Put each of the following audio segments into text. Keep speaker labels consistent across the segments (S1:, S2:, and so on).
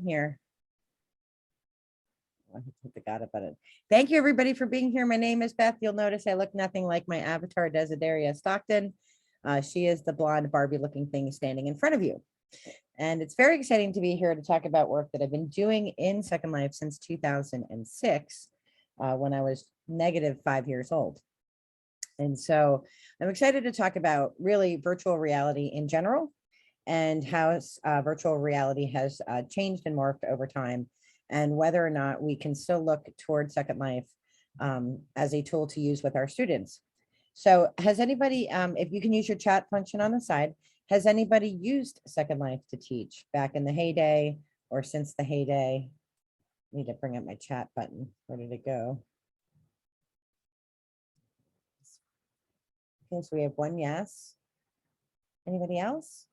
S1: here. I hit the got it button. Thank you everybody for being here. My name is Beth. You'll notice I look nothing like my avatar, Desideria Stockton. She is the blonde Barbie looking thing standing in front of you. And it's very exciting to be here to talk about work that I've been doing in Second Life since 2006, when I was negative 5 years old. And so I'm excited to talk about really virtual reality in general and how virtual reality has changed and morphed over time, and whether or not we can still look toward Second Life as a tool to use with our students. So has anybody, if you can use your chat function on the side, has anybody used Second Life to teach back in the heyday or since the heyday? I need to bring up my chat button. Where did it go? Okay, so we have one yes. Anybody else?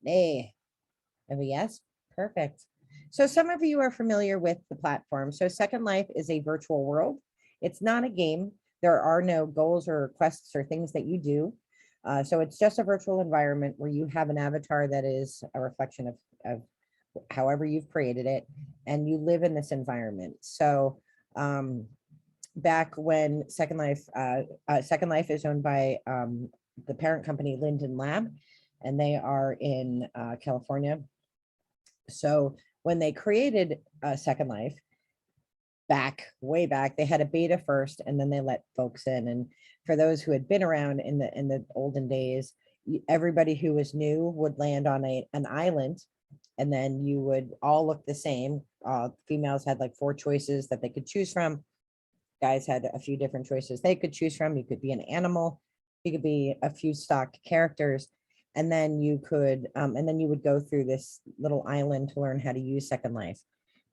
S1: Hey, have a yes? Perfect. So some of you are familiar with the platform. So Second Life is a virtual world. It's not a game. There are no goals or quests or things that you do. So it's just a virtual environment where you have an avatar that is a reflection of however you've created it, and you live in this environment. So back when Second Life is owned by the parent company Linden Lab, and they are in California. So when they created Second Life, way back, they had a beta first, and then they let folks in. And for those who had been around in the olden days, everybody who was new would land on an island, and then you would all look the same. Females had like 4 choices that they could choose from. Guys had a few different choices they could choose from. You could be an animal, you could be a few stock characters, and then you could, and then you would go through this little island to learn how to use Second Life.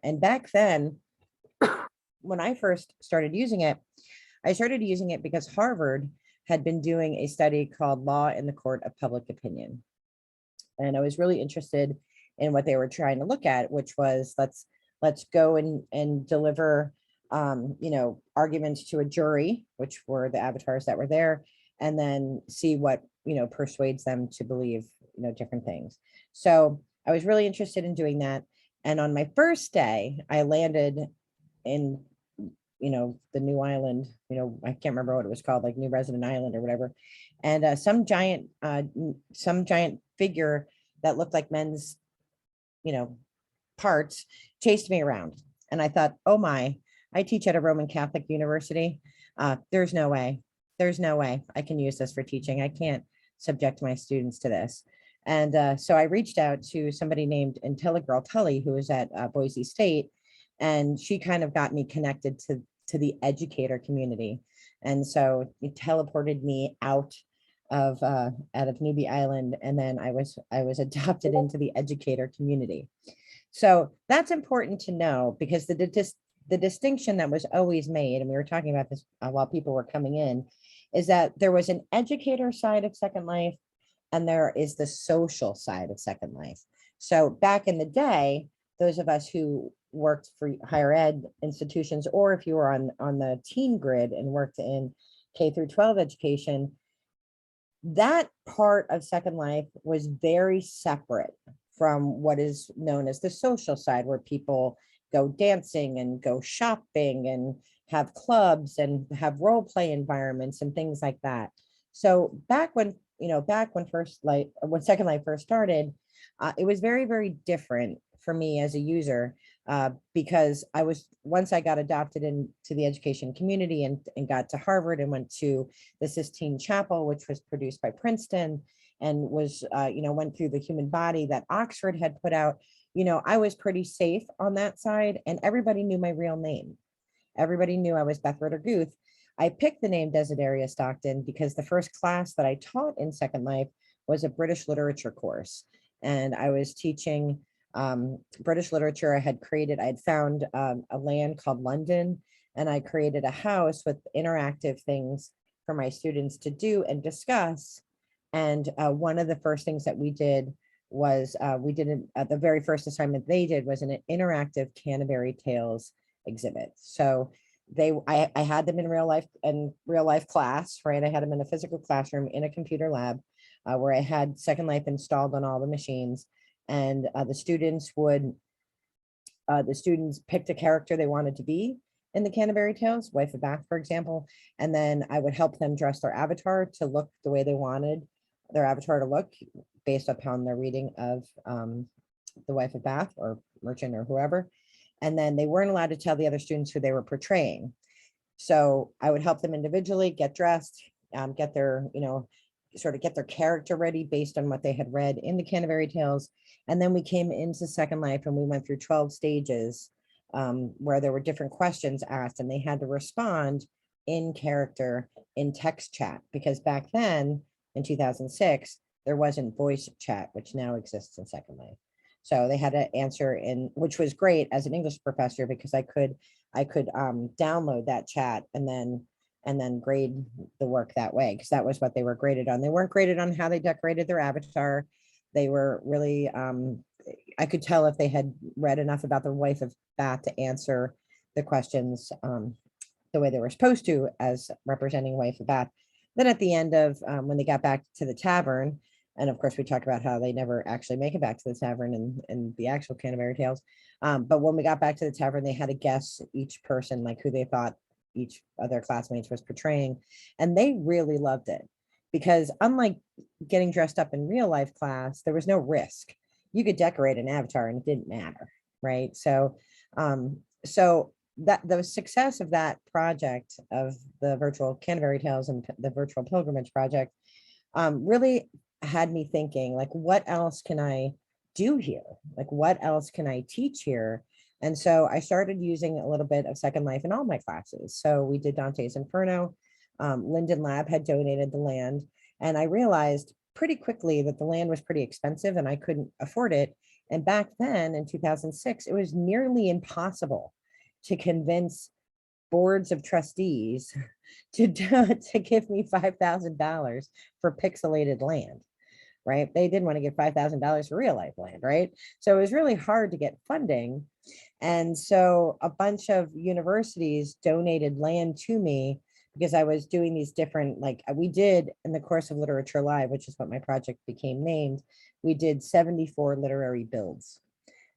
S1: And back then, when I first started using it, I started using it because Harvard had been doing a study called Law in the Court of Public Opinion. And I was really interested in what they were trying to look at, which was let's go and deliver arguments to a jury, which were the avatars that were there, and then see what persuades them to believe different things. So I was really interested in doing that. And on my first day, I landed in the new island, I can't remember what it was called, like New Resident Island or whatever. And some giant figure that looked like men's, parts chased me around. And I thought, oh my, I teach at a Roman Catholic university. There's no way I can use this for teaching. I can't subject my students to this. And so I reached out to somebody named IntelliGirl Tully, who was at Boise State, and she kind of got me connected to the educator community. And so it teleported me out of Newbie Island, and then I was adopted into the educator community. So that's important to know, because the distinction that was always made, and we were talking about this while people were coming in, is that there was an educator side of Second Life, and there is the social side of Second Life. So back in the day, those of us who worked for higher ed institutions, or if you were on the teen grid and worked in K through 12 education, that part of Second Life was very separate from what is known as the social side, where people go dancing and go shopping and have clubs and have role play environments and things like that. So back when Second Life first started, it was very, very different for me as a user, because once I got adopted into the education community and got to Harvard and went to the Sistine Chapel, which was produced by Princeton, and was, went through the human body that Oxford had put out, I was pretty safe on that side, and everybody knew my real name. Everybody knew I was Beth Ritter-Guth. I picked the name Desideria Stockton because the first class that I taught in Second Life was a British literature course. And I was teaching British literature. I had found a land called London, and I created a house with interactive things for my students to do and discuss. And one of the first things that we did was the very first assignment they did was an interactive Canterbury Tales exhibit. So I had them in real life class, right? I had them in a physical classroom in a computer lab. where I had Second Life installed on all the machines, and the students picked a character they wanted to be in the Canterbury Tales, Wife of Bath, for example, and then I would help them dress their avatar to look the way they wanted their avatar to look based upon their reading of the Wife of Bath or Merchant or whoever. And then they weren't allowed to tell the other students who they were portraying. So I would help them individually get dressed, get their, sort of get their character ready based on what they had read in the Canterbury Tales. And then we came into Second Life and we went through 12 stages where there were different questions asked and they had to respond in character in text chat, because back then in 2006, there wasn't voice chat, which now exists in Second Life. So they had to answer which was great as an English professor, because I could download that chat and then grade the work that way, because that was what they were graded on. They weren't graded on how they decorated their avatar. They were really, I could tell if they had read enough about the Wife of Bath to answer the questions the way they were supposed to as representing Wife of Bath. Then at the end of when they got back to the tavern, and of course we talked about how they never actually make it back to the tavern in the actual Canterbury Tales. But when we got back to the tavern, they had to guess each person, like who they thought each of their classmates was portraying. And they really loved it, because unlike getting dressed up in real life class, there was no risk. You could decorate an avatar and it didn't matter, right? So that the success of that project, of the virtual Canterbury Tales and the virtual pilgrimage project, really had me thinking, like, what else can I do here? Like, what else can I teach here? And so I started using a little bit of Second Life in all my classes. So we did Dante's Inferno. Linden Lab had donated the land, and I realized pretty quickly that the land was pretty expensive and I couldn't afford it. And back then in 2006, it was nearly impossible to convince boards of trustees to give me $5,000 for pixelated land, right? They didn't want to give $5,000 for real life land, right? So it was really hard to get funding. And so a bunch of universities donated land to me, because I was doing these different, like we did in the course of Literature Live, which is what my project became named, we did 74 literary builds,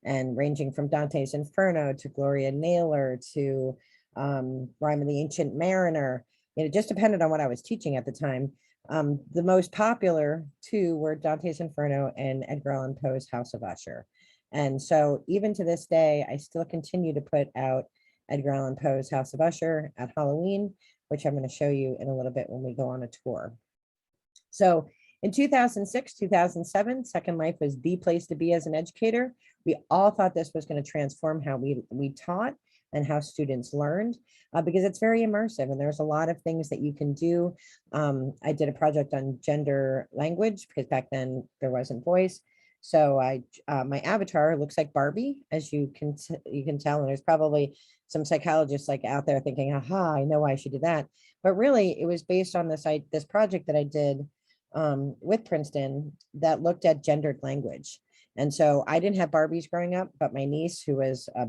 S1: and ranging from Dante's Inferno to Gloria Naylor to Rime of the Ancient Mariner. It just depended on what I was teaching at the time. The most popular two were Dante's Inferno and Edgar Allan Poe's House of Usher. And so even to this day, I still continue to put out Edgar Allan Poe's House of Usher at Halloween, which I'm going to show you in a little bit when we go on a tour. So in 2006, 2007, Second Life was the place to be as an educator. We all thought this was going to transform how we taught and how students learned, because it's very immersive and there's a lot of things that you can do. I did a project on gender language, because back then there wasn't voice. So my avatar looks like Barbie, as you can tell, and there's probably some psychologists like out there thinking, aha, I know why I should do that. But really, it was based on this project that I did with Princeton that looked at gendered language. And so I didn't have Barbies growing up, but my niece, who was a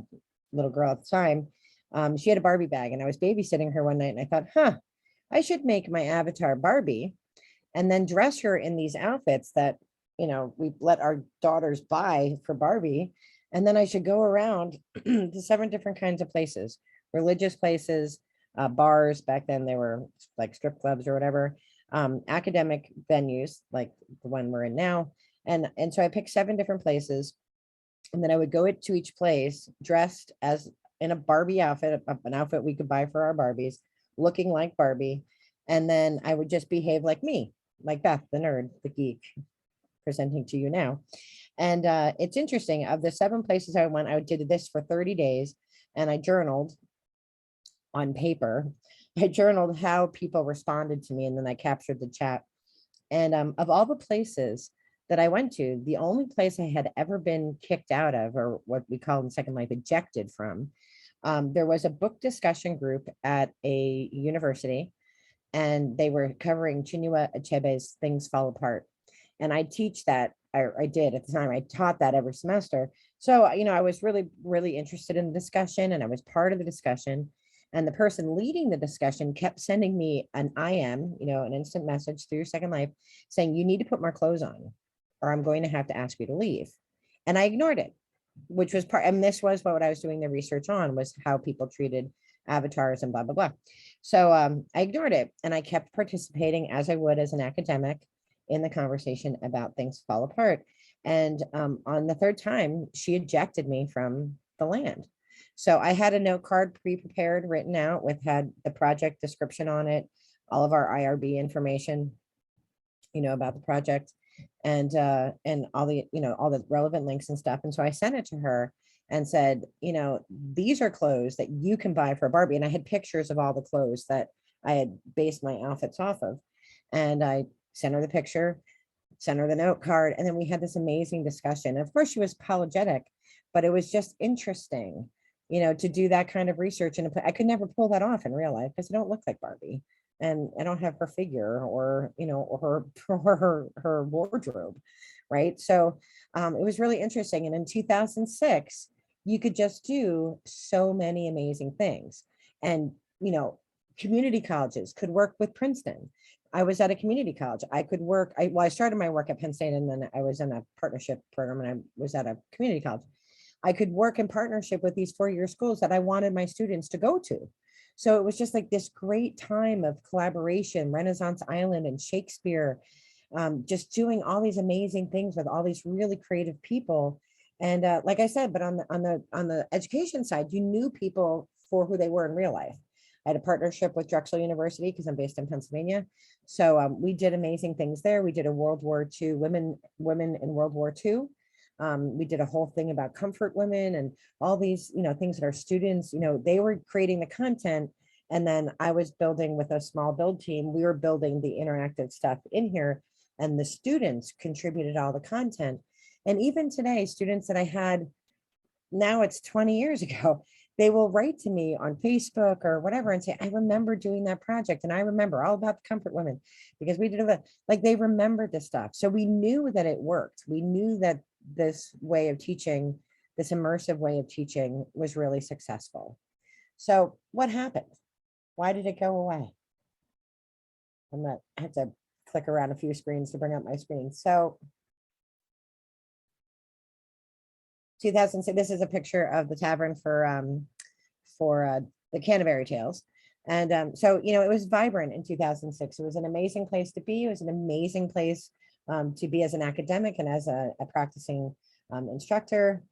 S1: little girl at the time, she had a Barbie bag, and I was babysitting her one night and I thought, I should make my avatar Barbie and then dress her in these outfits that, we let our daughters buy for Barbie. And then I should go around to 7 different kinds of places, religious places, bars. Back then they were like strip clubs or whatever, academic venues like the one we're in now. And so I picked 7 different places, and then I would go to each place dressed as in a Barbie outfit, an outfit we could buy for our Barbies, looking like Barbie. And then I would just behave like me, like Beth, the nerd, the geek, presenting to you now. And it's interesting, of the 7 places I went, I did this for 30 days, and I journaled on paper. I journaled how people responded to me, and then I captured the chat. And of all the places that I went to, the only place I had ever been kicked out of, or what we call in Second Life ejected from, there was a book discussion group at a university, and they were covering Chinua Achebe's Things Fall Apart. And I teach that, I did at the time, I taught that every semester. So, I was really, really interested in the discussion, and I was part of the discussion. And the person leading the discussion kept sending me an IM, an instant message through Second Life saying, you need to put more clothes on or I'm going to have to ask you to leave. And I ignored it, which was and this was what I was doing the research on, was how people treated avatars and blah, blah, blah. So I ignored it and I kept participating as I would as an academic in the conversation about things fall apart. And on the third time, she ejected me from the land. So I had a note card pre-prepared, written out had the project description on it, all of our IRB information, about the project, and all the relevant links and stuff. And so I sent it to her and said, these are clothes that you can buy for Barbie. And I had pictures of all the clothes that I had based my outfits off of. And I sent her the picture, sent her the note card, and then we had this amazing discussion. Of course, she was apologetic, but it was just interesting, to do that kind of research. And I could never pull that off in real life because I don't look like Barbie. And I don't have her figure or, or her wardrobe. Right. So it was really interesting. And in 2006, you could just do so many amazing things. And, community colleges could work with Princeton. I was at a community college. I could work. I started my work at Penn State, and then I was in a partnership program, and I was at a community college. I could work in partnership with these four-year schools that I wanted my students to go to. So it was just like this great time of collaboration, Renaissance Island and Shakespeare, just doing all these amazing things with all these really creative people. And like I said, but on the education side, you knew people for who they were in real life. I had a partnership with Drexel University because I'm based in Pennsylvania. So we did amazing things there. We did a World War II, women in World War II. We did a whole thing about comfort women and all these, things that our students, they were creating the content. And then I was building with a small build team. We were building the interactive stuff in here, and the students contributed all the content. And even today, students that I had, now it's 20 years ago, they will write to me on Facebook or whatever and say, I remember doing that project. And I remember all about the comfort women because we did like they remembered the stuff. So we knew that it worked. We knew that this way of teaching, this immersive way of teaching, was really successful. So what happened? Why did it go away? I have to click around a few screens to bring up my screen. So 2006, this is a picture of the tavern for the Canterbury Tales. And so, it was vibrant in 2006. It was an amazing place to be. It was an amazing place to be as an academic and as a practicing instructor.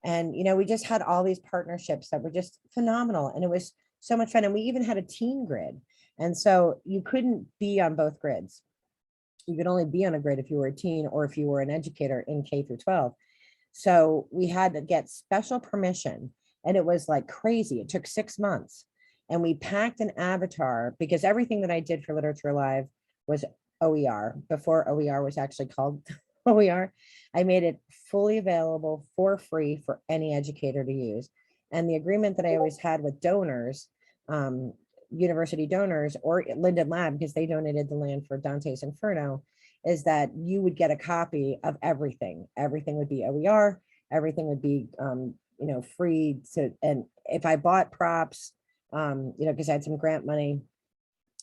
S1: And, we just had all these partnerships that were just phenomenal. And it was so much fun. And we even had a teen grid. And so you couldn't be on both grids. You could only be on a grid if you were a teen or if you were an educator in K through 12. So we had to get special permission, and it was like crazy. It took 6 months, and we packed an avatar because everything that I did for Literature Live was OER before OER was actually called OER. I made it fully available for free for any educator to use. And the agreement that I always had with donors, university donors or Linden Lab, because they donated the land for Dante's Inferno, is that you would get a copy of everything. Everything would be OER. Everything would be, free to. And if I bought props, because I had some grant money,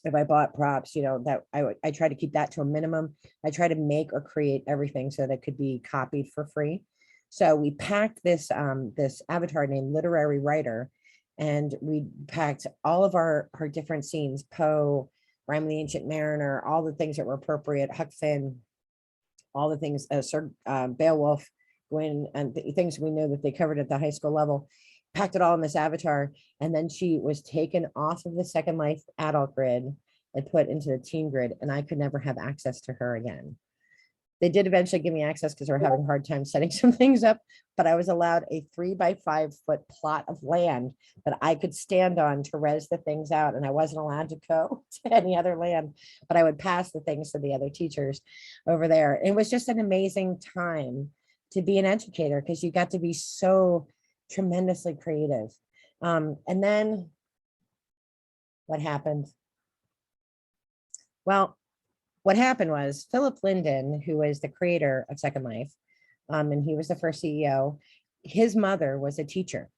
S1: if I bought props, that I try to keep that to a minimum. I try to make or create everything so that could be copied for free. So we packed this avatar named Literary Writer, and we packed all of our different scenes, Poe, Rime of the Ancient Mariner, all the things that were appropriate, Huck Finn, all the things, Sir Beowulf, Gwyn, and the things we knew that they covered at the high school level, packed it all in this avatar. And then she was taken off of the Second Life adult grid and put into the teen grid, and I could never have access to her again. They did eventually give me access because they were having a hard time setting some things up, but I was allowed a 3-by-5 foot plot of land that I could stand on to res the things out. And I wasn't allowed to go to any other land, but I would pass the things to the other teachers over there. It was just an amazing time to be an educator because you got to be so tremendously creative. And then what happened? Well, what happened was Philip Linden, who was the creator of Second Life, and he was the first CEO, his mother was a teacher,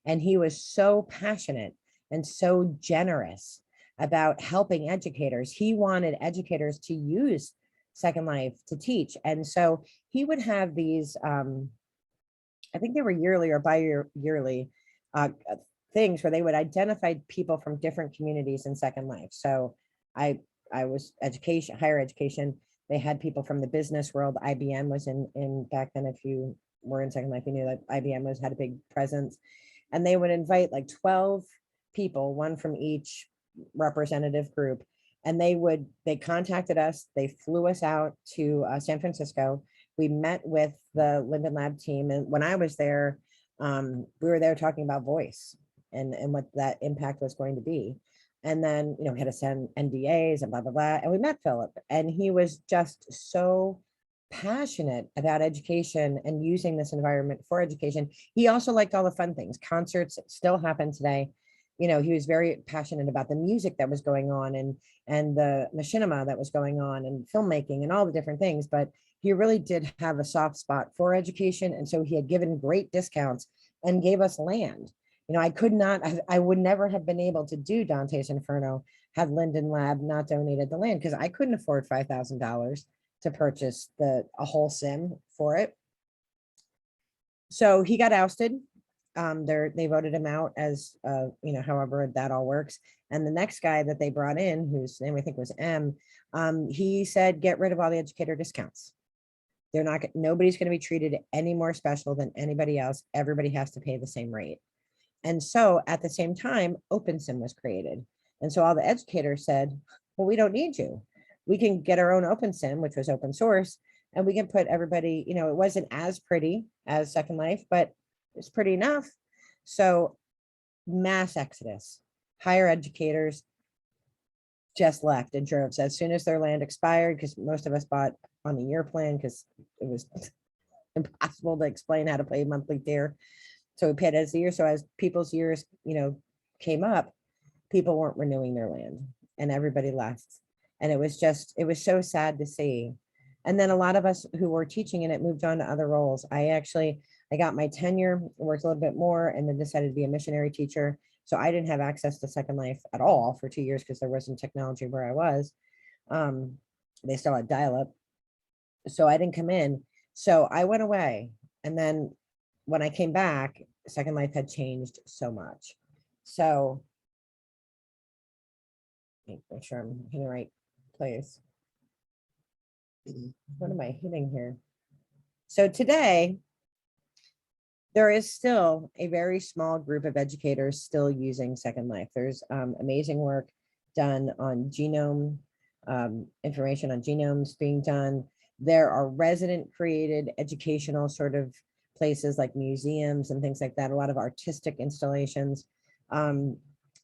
S1: and he was so passionate and so generous about helping educators. He wanted educators to use Second Life to teach. And so he would have these, I think they were yearly or bi-yearly things where they would identify people from different communities in Second Life. So I was education, higher education. They had people from the business world. IBM was in back then. If you were in Second Life, you knew that IBM had a big presence. And they would invite like 12 people, one from each representative group. And they contacted us, they flew us out to San Francisco. We met with the Linden Lab team. And when I was there, we were there talking about voice and what that impact was going to be. And then, we had to send NDAs and blah, blah, blah. And we met Philip, and he was just so passionate about education and using this environment for education. He also liked all the fun things. Concerts still happen today. He was very passionate about the music that was going on and the machinima that was going on and filmmaking and all the different things. But he really did have a soft spot for education. And so he had given great discounts and gave us land. I would never have been able to do Dante's Inferno had Linden Lab not donated the land, because I couldn't afford $5,000 to purchase a whole sim for it. So he got ousted. They voted him out as, however that all works. And the next guy that they brought in, whose name I think was M, he said, get rid of all the educator discounts. Nobody's going to be treated any more special than anybody else. Everybody has to pay the same rate. And so at the same time, OpenSim was created. And so all the educators said, well, we don't need you. We can get our own OpenSim, which was open source, and we can put everybody, it wasn't as pretty as Second Life, but it's pretty enough. So mass exodus, higher educators just left in droves as soon as their land expired, because most of us bought on a year plan because it was impossible to explain how to pay monthly tier. So we paid as a year. So as people's years, came up, people weren't renewing their land and everybody left. And it was so sad to see. And then a lot of us who were teaching in it moved on to other roles. I got my tenure, worked a little bit more, and then decided to be a missionary teacher. So I didn't have access to Second Life at all for 2 years because there wasn't technology where I was. They still had dial-up. So I didn't come in. So I went away. And then when I came back, Second Life had changed so much. So make sure I'm in the right place. What am I hitting here? So today, there is still a very small group of educators still using Second Life. There's amazing work done on genome, information on genomes being done. There are resident created educational sort of places like museums and things like that, a lot of artistic installations.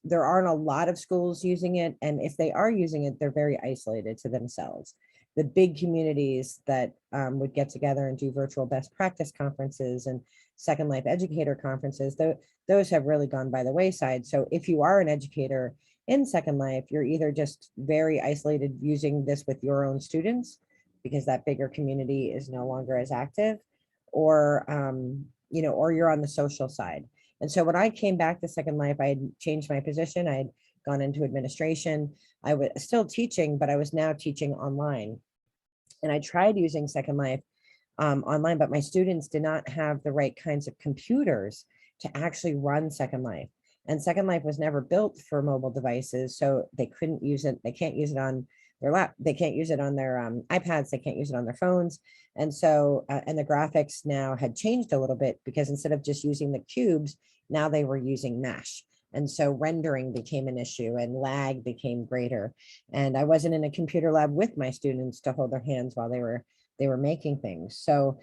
S1: There aren't a lot of schools using it. And if they are using it, they're very isolated to themselves. The big communities that would get together and do virtual best practice conferences and Second Life educator conferences, those have really gone by the wayside. So if you are an educator in Second Life, you're either just very isolated using this with your own students because that bigger community is no longer as active, or or you're on the social side. And so when I came back to Second Life, I had changed my position. I had gone into administration. I was still teaching, but I was now teaching online. And I tried using Second Life online, but my students did not have the right kinds of computers to actually run Second Life. And Second Life was never built for mobile devices, so they couldn't use it. They can't use it on their lap. They can't use it on their iPads. They can't use it on their phones. And so, and the graphics now had changed a little bit because instead of just using the cubes, now they were using mesh. And so rendering became an issue and lag became greater. And I wasn't in a computer lab with my students to hold their hands while they were making things. So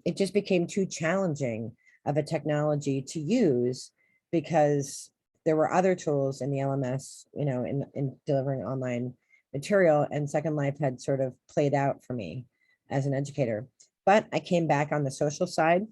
S1: it just became too challenging of a technology to use because there were other tools in the LMS, in delivering online material, and Second Life had sort of played out for me as an educator. But I came back on the social side,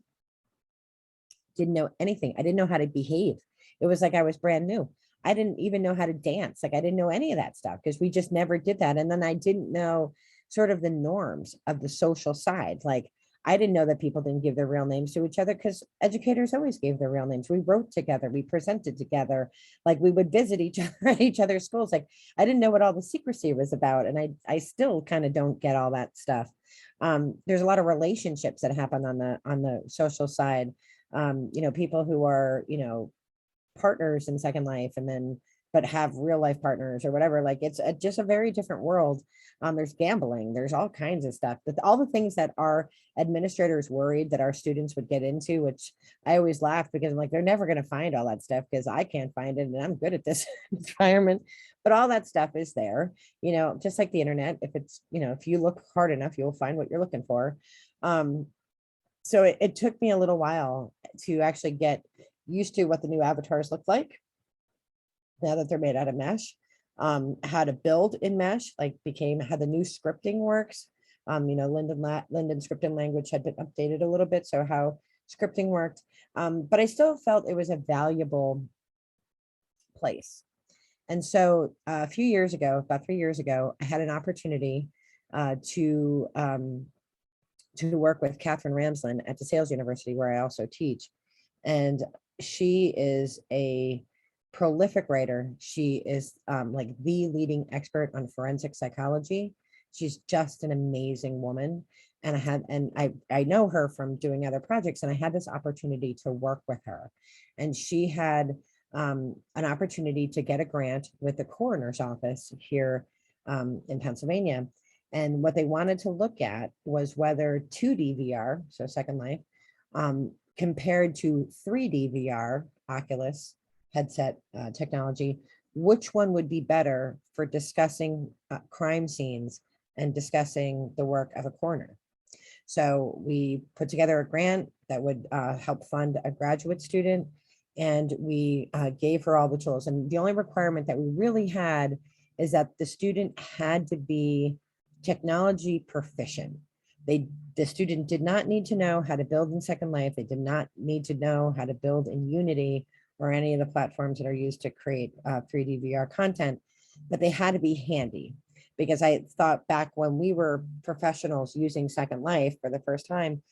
S1: didn't know anything. I didn't know how to behave. It was like I was brand new. I didn't even know how to dance. Like I didn't know any of that stuff because we just never did that. And then I didn't know sort of the norms of the social side. Like I didn't know that people didn't give their real names to each other because educators always gave their real names. We wrote together, we presented together, like we would visit each other at each other's schools. Like I didn't know what all the secrecy was about. And I still kind of don't get all that stuff. There's a lot of relationships that happen on the social side. People who are, partners in Second Life and then but have real life partners or whatever. Like it's just a very different world. There's gambling, there's all kinds of stuff, but all the things that our administrators worried that our students would get into, which I always laugh because I'm like, they're never going to find all that stuff because I can't find it and I'm good at this environment. But all that stuff is there, just like the internet. If it's, if you look hard enough, you'll find what you're looking for. So it took me a little while to actually get used to what the new avatars look like now that they're made out of mesh, how to build in mesh, like how the new scripting works. Linden scripting language had been updated a little bit, so how scripting worked. But I still felt it was a valuable place. And so a few years ago, about 3 years ago, I had an opportunity to work with Catherine Ramsland at DeSales University, where I also teach. And she is a prolific writer. She is like the leading expert on forensic psychology. She's just an amazing woman. And I know her from doing other projects, and I had this opportunity to work with her. And she had an opportunity to get a grant with the coroner's office here in Pennsylvania. And what they wanted to look at was whether 2D VR, so Second Life, compared to 3D VR, Oculus headset technology, which one would be better for discussing crime scenes and discussing the work of a coroner. So we put together a grant that would help fund a graduate student, and we gave her all the tools. And the only requirement that we really had is that the student had to be technology proficient. The student did not need to know how to build in Second Life. They did not need to know how to build in Unity or any of the platforms that are used to create 3D VR content, but they had to be handy. Because I thought back when we were professionals using Second Life for the first time,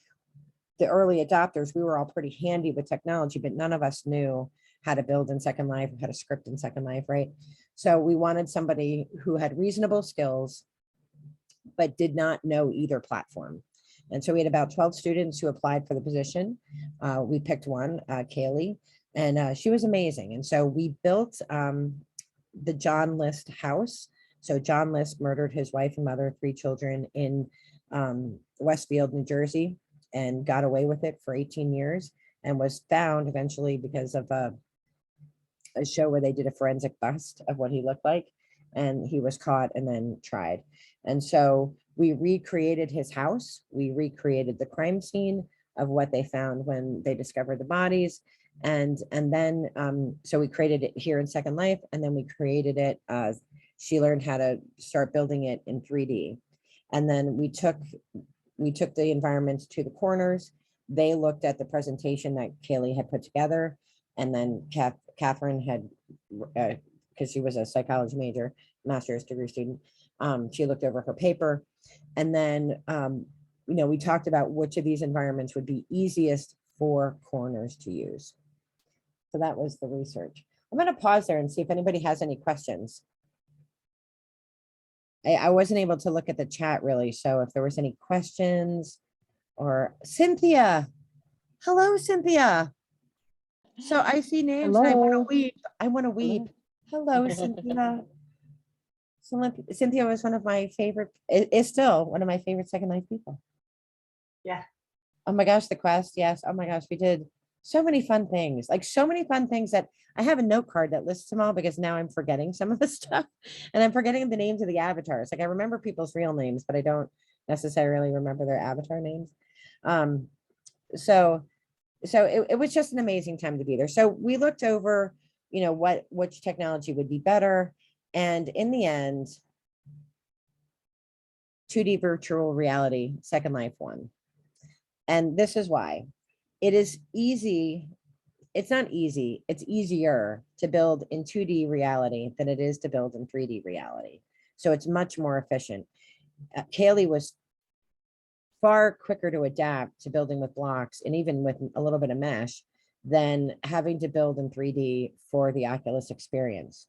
S1: the early adopters, we were all pretty handy with technology, but none of us knew how to build in Second Life, how to script in Second Life, right? So we wanted somebody who had reasonable skills, but did not know either platform. And so we had about 12 students who applied for the position. We picked one, Kaylee, and she was amazing. And so we built the John List house. So John List murdered his wife and mother, 3 children in Westfield, New Jersey, and got away with it for 18 years and was found eventually because of a show where they did a forensic bust of what he looked like. And he was caught and then tried. And so we recreated his house. We recreated the crime scene of what they found when they discovered the bodies. And then, so we created it here in Second Life, and then we created it. She learned how to start building it in 3D. And then we took the environments to the coroners. They looked at the presentation that Kaylee had put together. And then Catherine had, because she was a psychology major, master's degree student, she looked over her paper. And then, we talked about which of these environments would be easiest for coroners to use. So that was the research. I'm going to pause there and see if anybody has any questions. I wasn't able to look at the chat really. So if there was any questions, or Cynthia. Hello, Cynthia. So I see names. And I want to weep. I want to weep. Hello, Cynthia. So Cynthia was one of my favorite, is still one of my favorite Second Life people.
S2: Yeah.
S1: Oh my gosh, the quest. Yes. Oh my gosh, we did so many fun things, like so many fun things that I have a note card that lists them all, because now I'm forgetting some of the stuff, and I'm forgetting the names of the avatars. Like I remember people's real names, but I don't necessarily remember their avatar names. So it was just an amazing time to be there. So we looked over, which technology would be better. And in the end, 2D virtual reality, Second Life won. And this is why. It is easy. It's not easy. It's easier to build in 2D reality than it is to build in 3D reality. So it's much more efficient. Kaylee was far quicker to adapt to building with blocks and even with a little bit of mesh than having to build in 3D for the Oculus experience.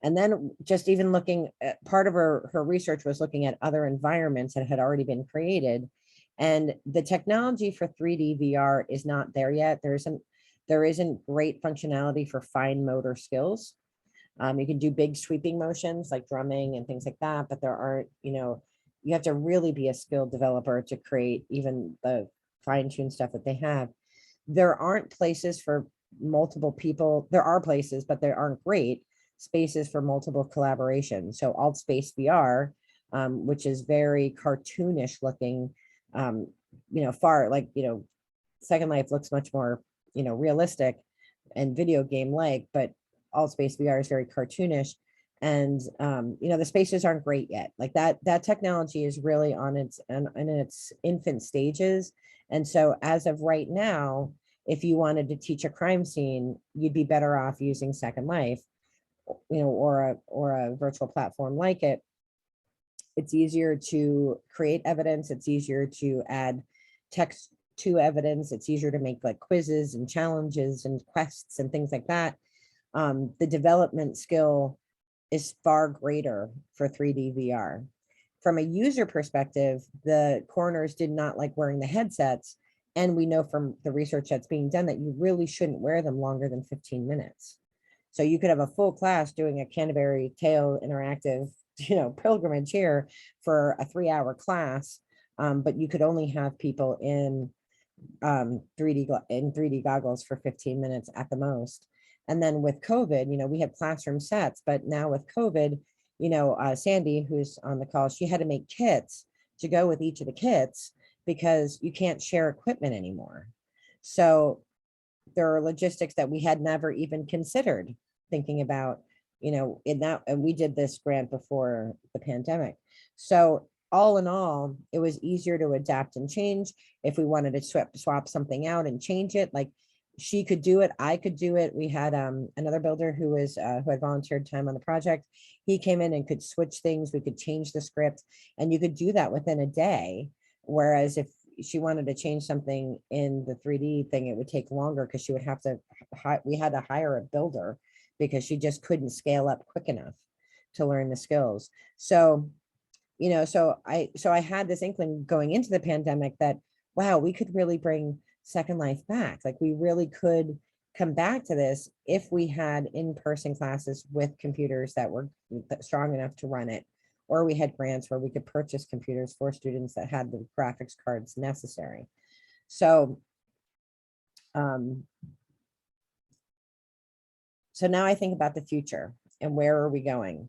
S1: And then just even looking at part of her research was looking at other environments that had already been created. And the technology for 3D VR is not there yet. There isn't great functionality for fine motor skills. You can do big sweeping motions like drumming and things like that, but there aren't, you have to really be a skilled developer to create even the fine-tuned stuff that they have. There aren't places for multiple people. There are places, but they aren't great spaces for multiple collaboration. So Alt Space VR, which is very cartoonish looking, far like, Second Life looks much more, realistic and video game like, but Alt Space VR is very cartoonish. And, the spaces aren't great yet. Like that technology is really on in its infant stages. And so as of right now, if you wanted to teach a crime scene, you'd be better off using Second Life, or a virtual platform like it. It's easier to create evidence. It's easier to add text to evidence. It's easier to make like quizzes and challenges and quests and things like that. The development skill is far greater for 3D VR. From a user perspective, the coroners did not like wearing the headsets. And we know from the research that's being done that you really shouldn't wear them longer than 15 minutes. So you could have a full class doing a Canterbury Tale interactive, pilgrimage here for a 3-hour class, but you could only have people in 3D goggles for 15 minutes at the most. And then with COVID, we had classroom sets, but now with COVID, Sandy, who's on the call, she had to make kits to go with each of the kits because you can't share equipment anymore. So there are logistics that we had never even considered thinking about, in that, and we did this grant before the pandemic. So all in all, it was easier to adapt and change. If we wanted to swap something out and change it, like she could do it, I could do it. We had another builder who had volunteered time on the project. He came in and could switch things. We could change the script, and you could do that within a day. Whereas if she wanted to change something in the 3D thing, it would take longer because she would have to, we had to hire a builder because she just couldn't scale up quick enough to learn the skills. So, so I had this inkling going into the pandemic that, wow, we could really bring Second Life back. Like we really could come back to this if we had in-person classes with computers that were strong enough to run it, or we had grants where we could purchase computers for students that had the graphics cards necessary. So, so now I think about the future and where are we going?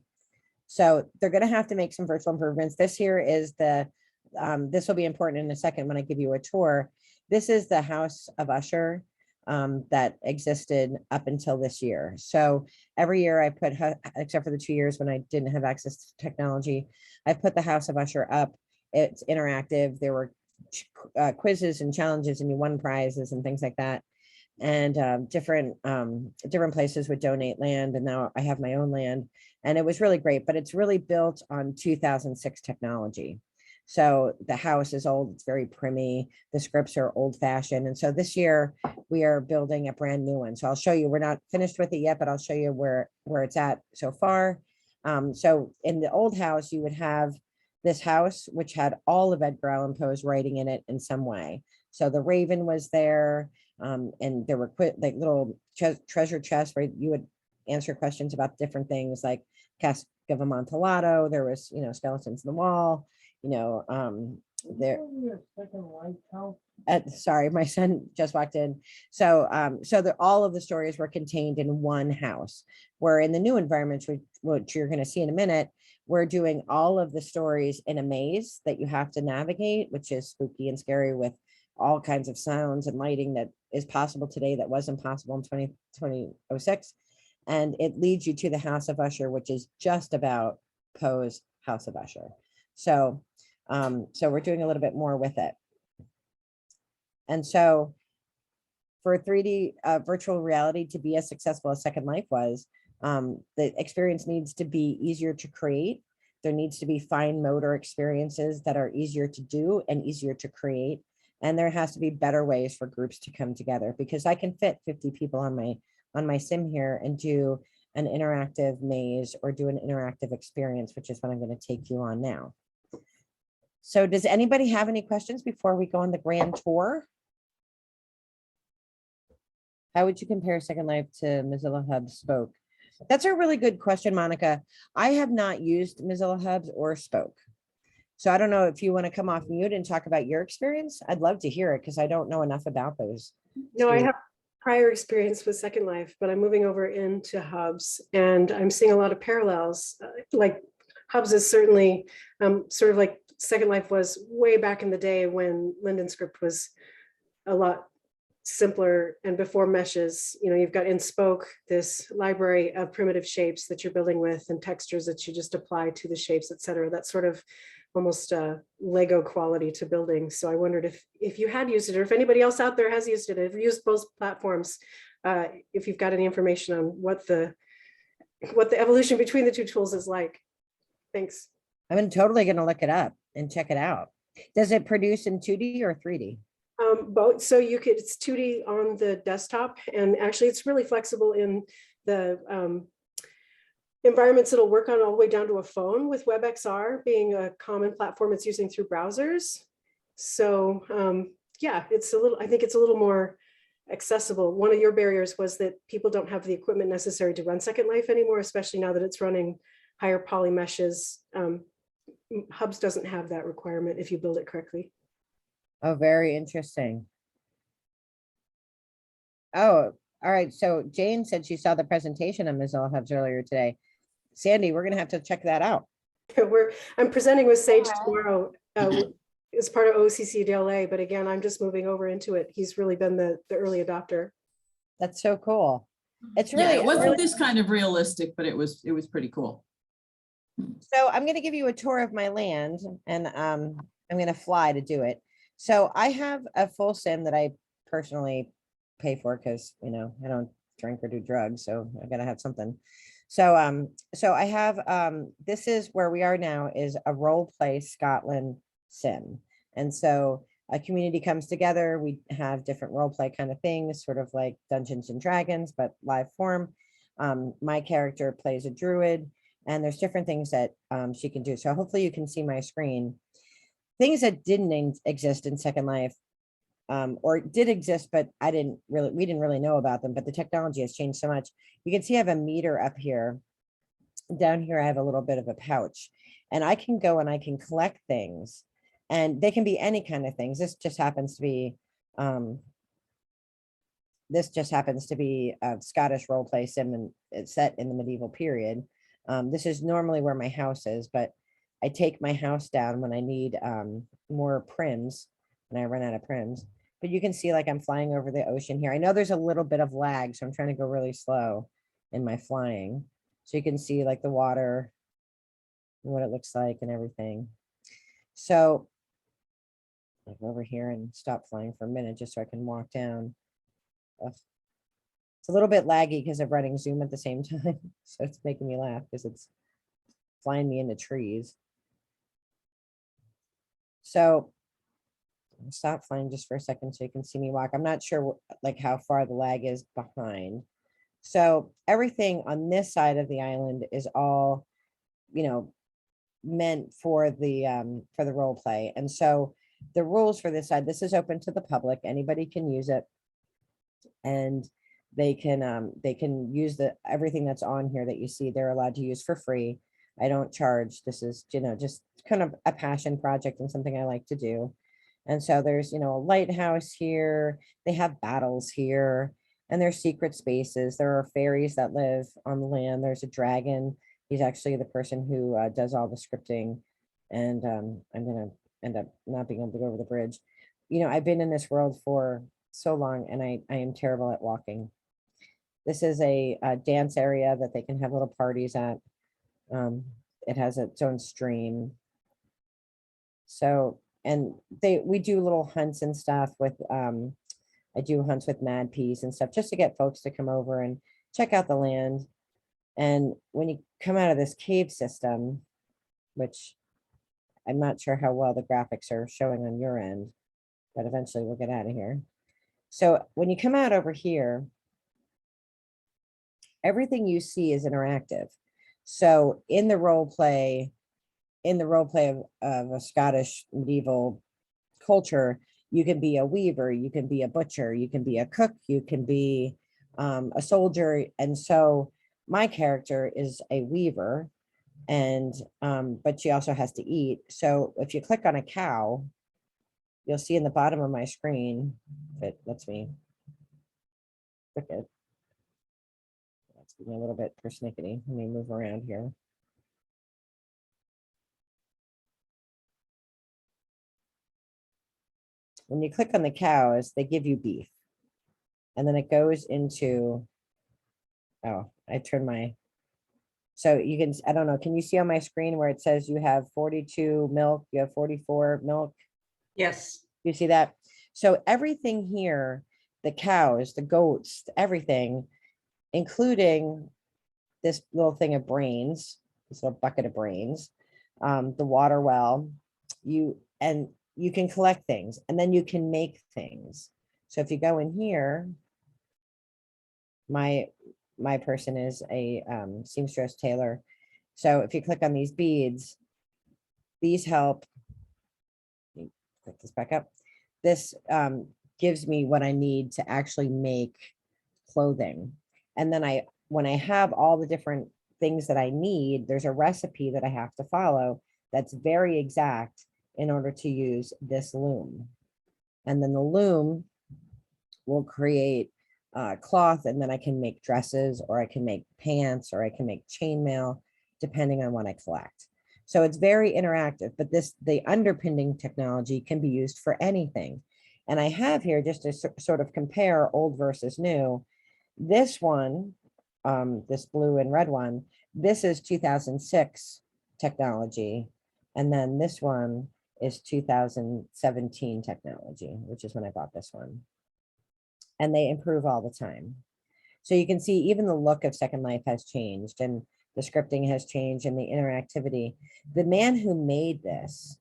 S1: So they're going to have to make some virtual improvements. This here is this will be important in a second when I give you a tour. This is the House of Usher that existed up until this year. So every year I put, except for the 2 years when I didn't have access to technology, I put the House of Usher up. It's interactive. There were quizzes and challenges, and you won prizes and things like that. And different places would donate land, and now I have my own land, and it was really great. But it's really built on 2006 technology. So the house is old, it's very primmy, the scripts are old fashioned. And so this year we are building a brand new one. So I'll show you, we're not finished with it yet, but I'll show you where it's at so far. So in the old house, you would have this house, which had all of Edgar Allan Poe's writing in it in some way. So the Raven was there, and there were like little treasure chests where you would answer questions about different things like Cask of Amontillado. There was, skeletons in the wall. There. Sorry, my son just walked in. So, all of the stories were contained in one house. Where in the new environments, which you're going to see in a minute, we're doing all of the stories in a maze that you have to navigate, which is spooky and scary with all kinds of sounds and lighting that is possible today that wasn't possible in 2006. And it leads you to the House of Usher, which is just about Poe's House of Usher. So, so we're doing a little bit more with it. And so for 3D virtual reality to be as successful as Second Life was, the experience needs to be easier to create. There needs to be fine motor experiences that are easier to do and easier to create. And there has to be better ways for groups to come together, because I can fit 50 people on my sim here and do an interactive maze or do an interactive experience, which is what I'm going to take you on now. So does anybody have any questions before we go on the grand tour? How would you compare Second Life to Mozilla Hubs Spoke? That's a really good question, Monica. I have not used Mozilla Hubs or Spoke. So I don't know if you want to come off mute and talk about your experience. I'd love to hear it because I don't know enough about those.
S2: No, I have prior experience with Second Life, but I'm moving over into Hubs and I'm seeing a lot of parallels. Like Hubs is certainly sort of like Second Life was way back in the day when Linden script was a lot simpler and before meshes. You know, you've got in Spoke this library of primitive shapes that you're building with and textures that you just apply to the shapes, et cetera. That's sort of almost Lego quality to building. So I wondered if you had used it, or if anybody else out there has used it, if you used both platforms, if you've got any information on what the evolution between the two tools is like. Thanks.
S1: I'm totally going to look it up and check it out. Does it produce in 2D or 3D?
S2: Both. So it's 2D on the desktop, and actually it's really flexible in the environments it'll work on all the way down to a phone, with WebXR being a common platform it's using through browsers. So yeah, I think it's a little more accessible. One of your barriers was that people don't have the equipment necessary to run Second Life anymore, especially now that it's running higher poly meshes. Hubs doesn't have that requirement if you build it correctly.
S1: Oh, very interesting. Oh, all right. So Jane said she saw the presentation on Mozilla Hubs earlier today. Sandy, we're going to have to check that out.
S2: I'm presenting with Sage tomorrow as part of OCCDLA, but again, I'm just moving over into it. He's really been the early adopter.
S1: That's so cool. It's really,
S3: it wasn't this kind of realistic, but it was pretty cool.
S1: So I'm going to give you a tour of my land, and I'm going to fly to do it. So I have a full sim that I personally pay for because, you know, I don't drink or do drugs, so I got to have something. So so I have this is where we are now, is a role play Scotland sim. And so a community comes together, we have different role play kind of things, sort of like Dungeons and Dragons, but live form. My character plays a druid, and there's different things that she can do. So hopefully you can see my screen. Things that didn't exist in Second Life, or did exist, but we didn't really know about them, but the technology has changed so much. You can see I have a meter up here. Down here, I have a little bit of a pouch, and I can go and I can collect things, and they can be any kind of things. This just happens to be a Scottish role play sim, and it's set in the medieval period. This is normally where my house is, but I take my house down when I need more prims, and I run out of prims. But you can see, like, I'm flying over the ocean here. I know there's a little bit of lag, so I'm trying to go really slow in my flying. So you can see, like, the water and what it looks like and everything. So I'll go over here and stop flying for a minute just so I can walk down. Ugh. It's a little bit laggy because I'm running Zoom at the same time. So it's making me laugh because it's flying me into trees. So I'll stop flying just for a second so you can see me walk. I'm not sure like how far the lag is behind. So everything on this side of the island is all, you know, meant for the role play. And so the rules for this side, this is open to the public. Anybody can use it, and they can use everything that's on here that you see. They're allowed to use for free. I don't charge. This is, you know, just kind of a passion project and something I like to do. And so there's, you know, a lighthouse here. They have battles here, and there's secret spaces. There are fairies that live on the land. There's a dragon. He's actually the person who does all the scripting. And I'm going to end up not being able to go over the bridge. You know, I've been in this world for so long, and I am terrible at walking. This is a dance area that they can have little parties at. It has its own stream. So, and we do little hunts and stuff with, I do hunts with Mad Peas and stuff just to get folks to come over and check out the land. And when you come out of this cave system, which I'm not sure how well the graphics are showing on your end, but eventually we'll get out of here. So when you come out over here, everything you see is interactive. So in the role play of a Scottish medieval culture, you can be a weaver, you can be a butcher, you can be a cook, you can be a soldier. And so my character is a weaver, and but she also has to eat. So if you click on a cow, you'll see in the bottom of my screen, if it lets me click it. That's being a little bit persnickety. Let me move around here. When you click on the cows, they give you beef. And then it goes into, oh, I turned my, so you can, I don't know, can you see on my screen where it says you have 42 milk, you have 44 milk?
S4: Yes.
S1: You see that? So everything here, the cows, the goats, everything, including this little thing of brains, this little bucket of brains, the water well, you can collect things, and then you can make things. So if you go in here, my person is a seamstress tailor. So if you click on these beads, these help. Let me click this back up. This gives me what I need to actually make clothing. And then when I have all the different things that I need, there's a recipe that I have to follow that's very exact in order to use this loom. And then the loom will create cloth, and then I can make dresses, or I can make pants, or I can make chainmail, depending on what I collect. So it's very interactive, but the underpinning technology can be used for anything. And I have here, just to sort of compare old versus new, this one, this blue and red one, this is 2006 technology. And then this one is 2017 technology, which is when I bought this one. And they improve all the time. So you can see even the look of Second Life has changed, and the scripting has changed, and the interactivity. The man who made this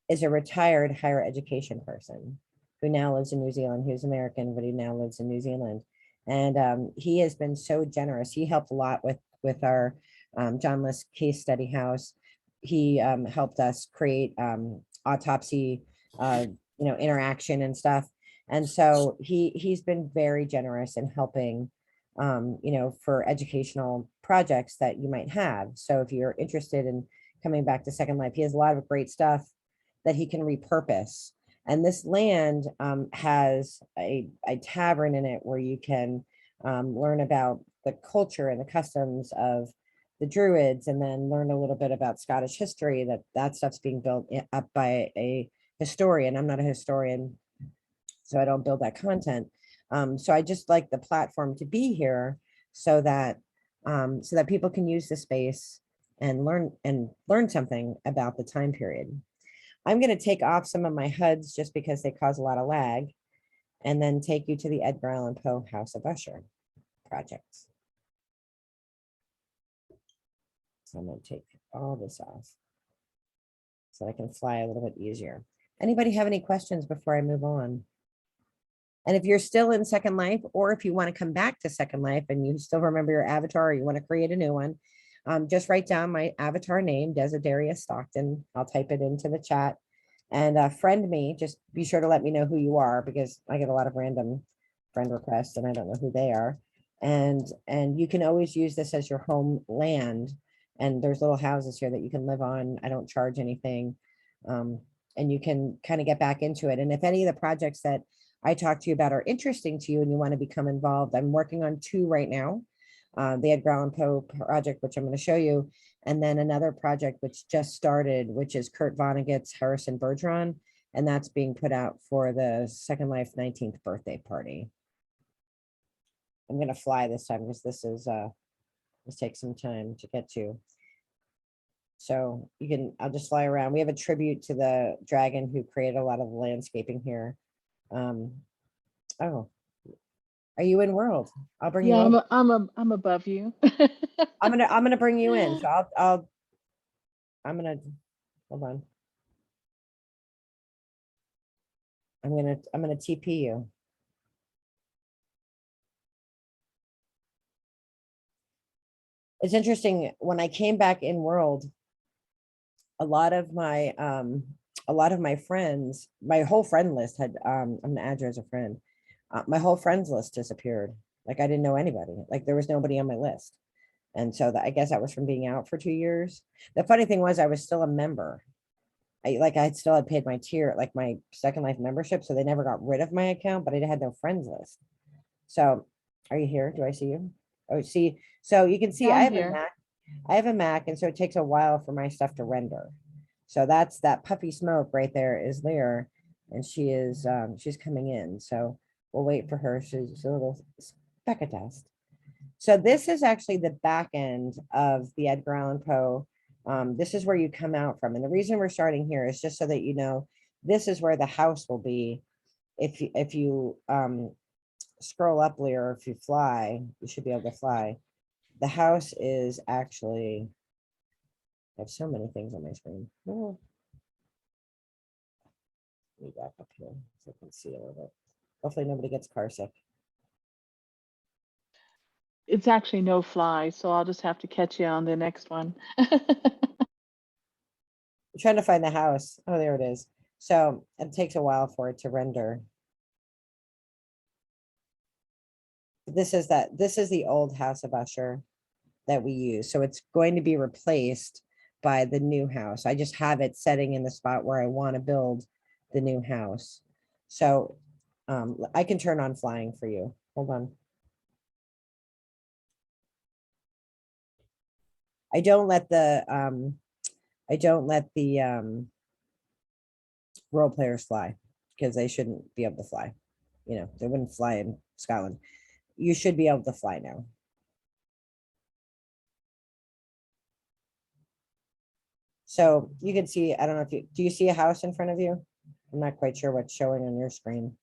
S1: is a retired higher education person who now lives in New Zealand. He was American, but he now lives in New Zealand. And he has been so generous. He helped a lot with our John List case study house. He helped us create autopsy, interaction and stuff. And so he's been very generous in helping, for educational projects that you might have. So if you're interested in coming back to Second Life, he has a lot of great stuff that he can repurpose. And this land has a tavern in it where you can learn about the culture and the customs of the Druids, and then learn a little bit about Scottish history. That stuff's being built up by a historian. I'm not a historian, so I don't build that content. So I just like the platform to be here so that people can use the space and learn something about the time period. I'm going to take off some of my HUDs just because they cause a lot of lag, and then take you to the Edgar Allan Poe House of Usher projects. So I'm going to take all this off so I can fly a little bit easier. Anybody have any questions before I move on? And if you're still in Second Life, or if you want to come back to Second Life and you still remember your avatar, or you want to create a new one, just write down my avatar name, Desideria Stockton. I'll type it into the chat, and friend me. Just be sure to let me know who you are, because I get a lot of random friend requests and I don't know who they are. And you can always use this as your home land. And there's little houses here that you can live on. I don't charge anything. And you can kind of get back into it. And if any of the projects that I talked to you about are interesting to you and you want to become involved, I'm working on 2 right now. The Edgar Allan Poe project, which I'm going to show you, and then another project which just started, which is Kurt Vonnegut's Harrison Bergeron, and that's being put out for the Second Life 19th birthday party. I'm going to fly this time because this takes some time to get to. So I'll just fly around. We have a tribute to the dragon who created a lot of the landscaping here. Oh, are you in world? I'll bring you
S5: Yeah,
S1: in.
S5: I'm, I'm above you.
S1: I'm gonna bring you in. So I'll I'm gonna, hold on. I'm gonna TP you. It's interesting, when I came back in world, a lot of my friends, my whole friend list had, I'm gonna add you as a friend. My whole friends list disappeared. Like I didn't know anybody, like there was nobody on my list. And so that, I guess that was from being out for 2 years. The funny thing was I was still a member. I still had paid my tier, like my Second Life membership, so they never got rid of my account, but I had no friends list. So, are you here? Do I see you? Oh, see, so you can see
S4: Yeah,
S1: I
S4: I'm
S1: have a
S4: here.
S1: Mac. I have a Mac, and so it takes a while for my stuff to render. So that's that puffy smoke right there is Lear, and she's coming in. So we'll wait for her. She's a little speck of dust. So this is actually the back end of the Edgar Allan Poe. This is where you come out from. And the reason we're starting here is just so that you know, this is where the house will be. If you scroll up, Lear, if you fly, you should be able to fly. The house is actually, I have so many things on my screen. Oh. Let me back up here so I can see a little bit. Hopefully nobody gets car sick.
S4: It's actually no fly, so I'll just have to catch you on the next one.
S1: I'm trying to find the house. Oh, there it is. So it takes a while for it to render. This is the old house of Usher that we use. So it's going to be replaced by the new house. I just have it setting in the spot where I want to build the new house. So I can turn on flying for you. Hold on. I don't let the role players fly because they shouldn't be able to fly. You know, they wouldn't fly in Scotland. You should be able to fly now. So you can see, I don't know if do you see a house in front of you? I'm not quite sure what's showing on your screen. Are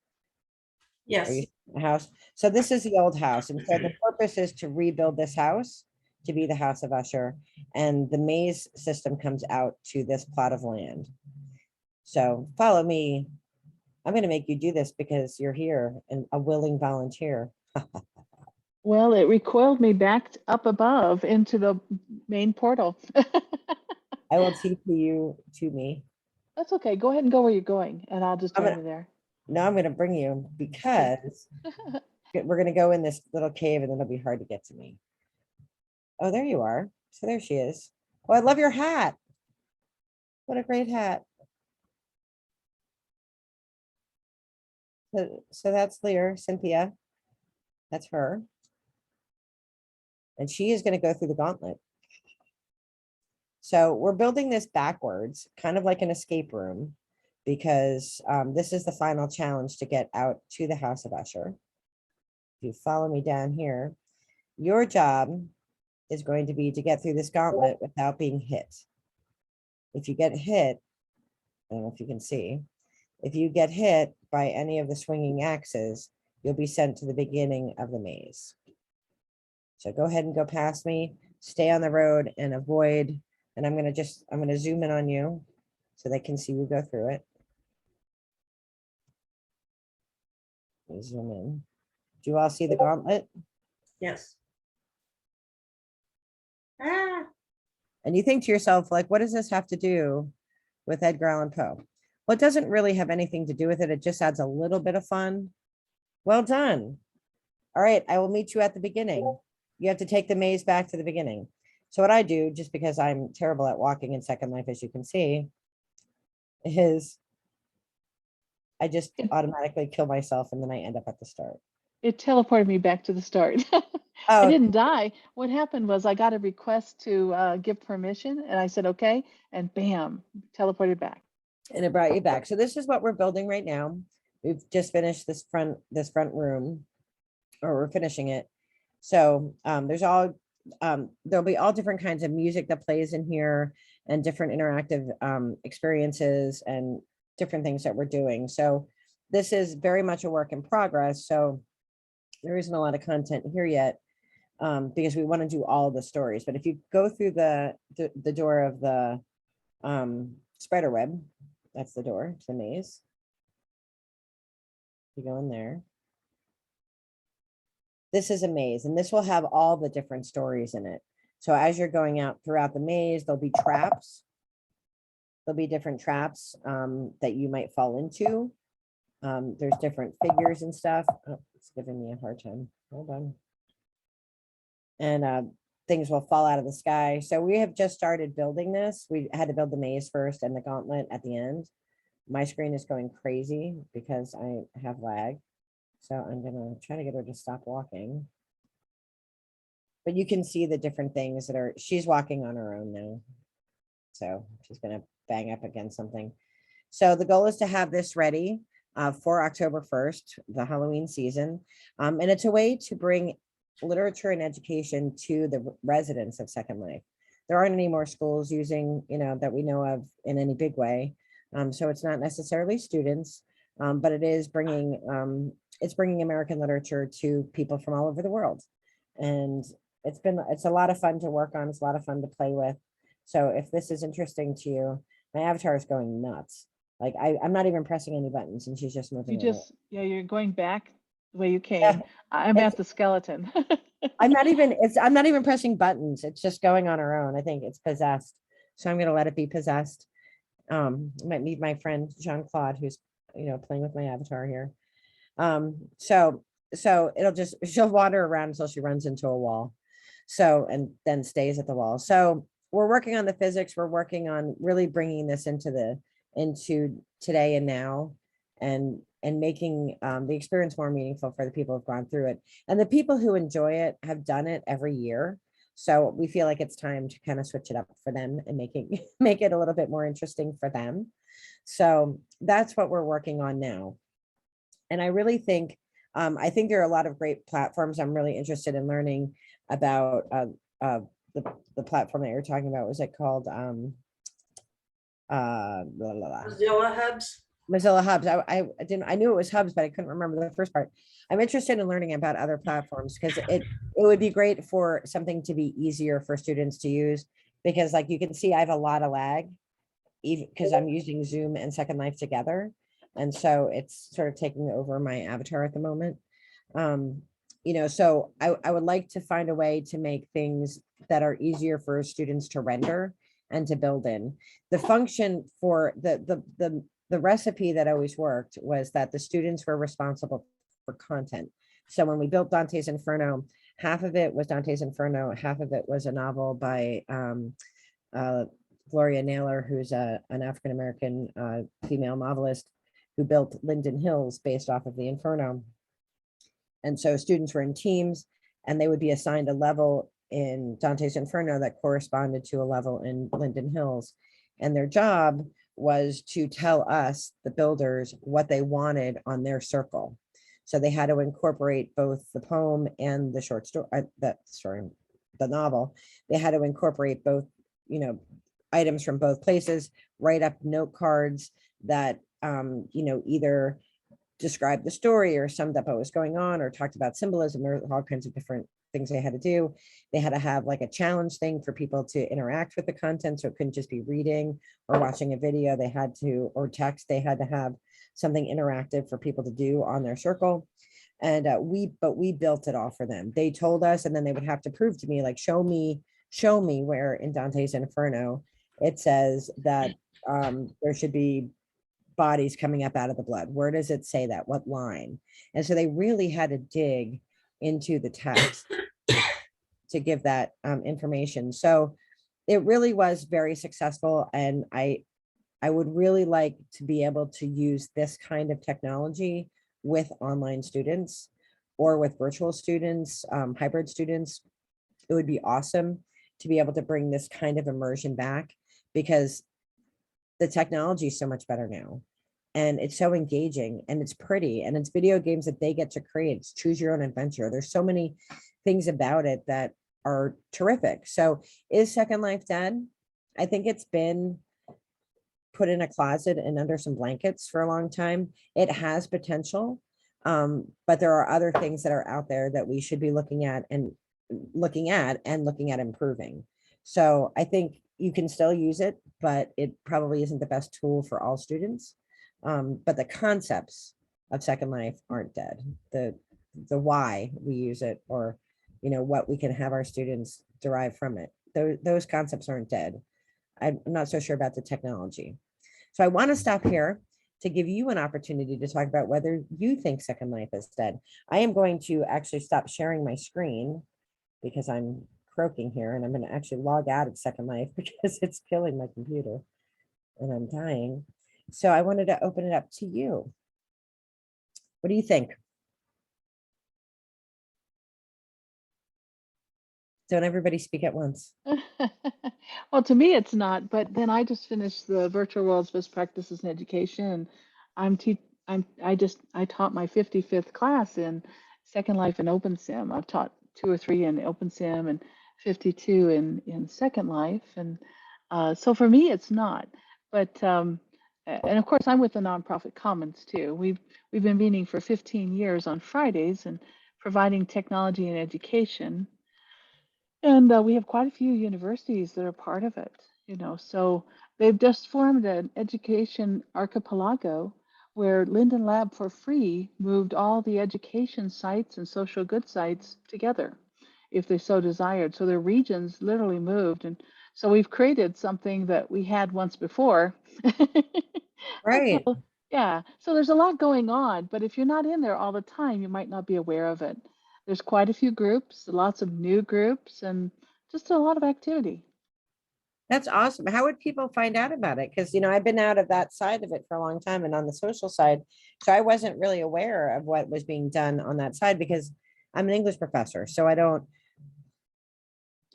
S5: Yes.
S1: you a house? So this is the old house. And so the purpose is to rebuild this house to be the house of Usher. And the maze system comes out to this plot of land. So follow me. I'm going to make you do this because you're here and a willing volunteer.
S4: Well, it recoiled me back up above into the main portal.
S1: I will TP you to me.
S4: That's okay. Go ahead and go where you're going, and I'll just
S1: I'm
S4: join
S1: gonna-
S4: you there.
S1: No, I'm going to bring you because we're going to go in this little cave and then it'll be hard to get to me. Oh, there you are. So there she is. Oh, I love your hat. What a great hat. So that's Lear, Cynthia. That's her. And she is going to go through the gauntlet. So we're building this backwards, kind of like an escape room, because this is the final challenge to get out to the House of Usher. If you follow me down here, your job is going to be to get through this gauntlet without being hit. If you get hit, I don't know if you can see, if you get hit by any of the swinging axes, you'll be sent to the beginning of the maze. So go ahead and go past me, stay on the road and avoid, and I'm going to zoom in on you so they can see you go through it. Let me zoom in. Do you all see the gauntlet?
S5: Yes. Ah,
S1: And you think to yourself, like, what does this have to do with Edgar Allan Poe? Well, it doesn't really have anything to do with it. It just adds a little bit of fun. Well done. All right, I will meet you at the beginning. You have to take the maze back to the beginning. So what I do, just because I'm terrible at walking in Second Life, as you can see, is I just automatically kill myself and then I end up at the start.
S4: It teleported me back to the start. I
S1: Oh,
S4: didn't die. What happened was I got a request to give permission, and I said okay, and bam, teleported back.
S1: and it brought you back. So this is what we're building right now. We've just finished this front room, or we're finishing it. So there'll be all different kinds of music that plays in here and different interactive experiences and different things that we're doing. So this is very much a work in progress. So there isn't a lot of content here yet because we want to do all the stories. But if you go through the door of the spider web. That's the door to the maze. You go in there. This is a maze, and this will have all the different stories in it. So as you're going out throughout the maze, there'll be traps. There'll be different traps that you might fall into. There's different figures and stuff. Oh, it's giving me a hard time. Hold on. And things will fall out of the sky. So we have just started building this. We had to build the maze first and the gauntlet at the end. My screen is going crazy because I have lag. So I'm gonna try to get her to stop walking. But you can see the different things that are, she's walking on her own now. So she's gonna bang up against something. So the goal is to have this ready for October 1st, the Halloween season. And it's a way to bring literature and education to the residents of Second Life. There aren't any more schools using, that we know of in any big way. So it's not necessarily students, but it is bringing, it's bringing American literature to people from all over the world. And it's a lot of fun to work on. It's a lot of fun to play with. So if this is interesting to you, my avatar is going nuts. Like I'm not even pressing any buttons and she's just moving.
S4: You're going back the way you came.
S1: Yeah,
S4: I'm at the skeleton.
S1: I'm not even pressing buttons. It's just going on her own. I think it's possessed. So I'm going to let it be possessed. I might meet my friend Jean-Claude, who's, playing with my avatar here. So she'll wander around until she runs into a wall. So, and then stays at the wall. So we're working on the physics. We're working on really bringing this into today and now, and making the experience more meaningful for the people who've gone through it. And the people who enjoy it have done it every year. So we feel like it's time to kind of switch it up for them and make it a little bit more interesting for them. So that's what we're working on now. And I really think, I think there are a lot of great platforms. I'm really interested in learning about the platform that you're talking about. Was it called
S5: Mozilla Hubs.
S1: Mozilla Hubs. I knew it was Hubs, but I couldn't remember the first part. I'm interested in learning about other platforms because it would be great for something to be easier for students to use, because like you can see, I have a lot of lag, even because I'm using Zoom and Second Life together. And so it's sort of taking over my avatar at the moment. So I would like to find a way to make things that are easier for students to render and to build in. The function for the recipe that always worked was that the students were responsible for content. So when we built Dante's Inferno, half of it was Dante's Inferno, half of it was a novel by Gloria Naylor, who's an African-American female novelist who built Linden Hills based off of the Inferno. And so students were in teams and they would be assigned a level in Dante's Inferno that corresponded to a level in Linden Hills. And their job was to tell us, the builders, what they wanted on their circle. So they had to incorporate both the poem and the short story, the novel. They had to incorporate both, items from both places, write up note cards that, either described the story or summed up what was going on or talked about symbolism. There were all kinds of different things they had to do. They had to have like a challenge thing for people to interact with the content. So it couldn't just be reading or watching a video. They had to, or text, they had to have something interactive for people to do on their circle. And we built it all for them. They told us, and then they would have to prove to me, like, show me where in Dante's Inferno it says that there should be bodies coming up out of the blood. Where does it say that? What line? And so they really had to dig into the text to give that information. So it really was very successful. And I would really like to be able to use this kind of technology with online students or with virtual students, hybrid students. It would be awesome to be able to bring this kind of immersion back, because the technology is so much better now. And it's so engaging and it's pretty, and it's video games that they get to create. It's choose your own adventure. There's so many things about it that are terrific. So is Second Life dead? I think it's been put in a closet and under some blankets for a long time. It has potential, but there are other things that are out there that we should be looking at and looking at improving. So I think you can still use it, but it probably isn't the best tool for all students. But the concepts of Second Life aren't dead. The why we use it, or what we can have our students derive from it. Those concepts aren't dead. I'm not so sure about the technology. So I want to stop here to give you an opportunity to talk about whether you think Second Life is dead. I am going to actually stop sharing my screen because I'm croaking here, and I'm going to actually log out of Second Life because it's killing my computer and I'm dying. So I wanted to open it up to you. What do you think? Don't everybody speak at once.
S4: Well, to me, it's not. But then I just finished the Virtual Worlds Best Practices in Education. And I taught my 55th class in Second Life and OpenSim. I've taught 2 or 3 in OpenSim and 52 in Second Life. And so for me, it's not. But and of course, I'm with the nonprofit Commons too. We've been meeting for 15 years on Fridays and providing technology and education. And we have quite a few universities that are part of it, So they've just formed an education archipelago where Linden Lab for free moved all the education sites and social good sites together, if they so desired. So their regions literally moved. And so we've created something that we had once before.
S1: Right.
S4: So, yeah, so there's a lot going on, but if you're not in there all the time, you might not be aware of it. There's quite a few groups, lots of new groups, and just a lot of activity.
S1: That's awesome. How would people find out about it? Because, I've been out of that side of it for a long time and on the social side. So I wasn't really aware of what was being done on that side because I'm an English professor. So I don't,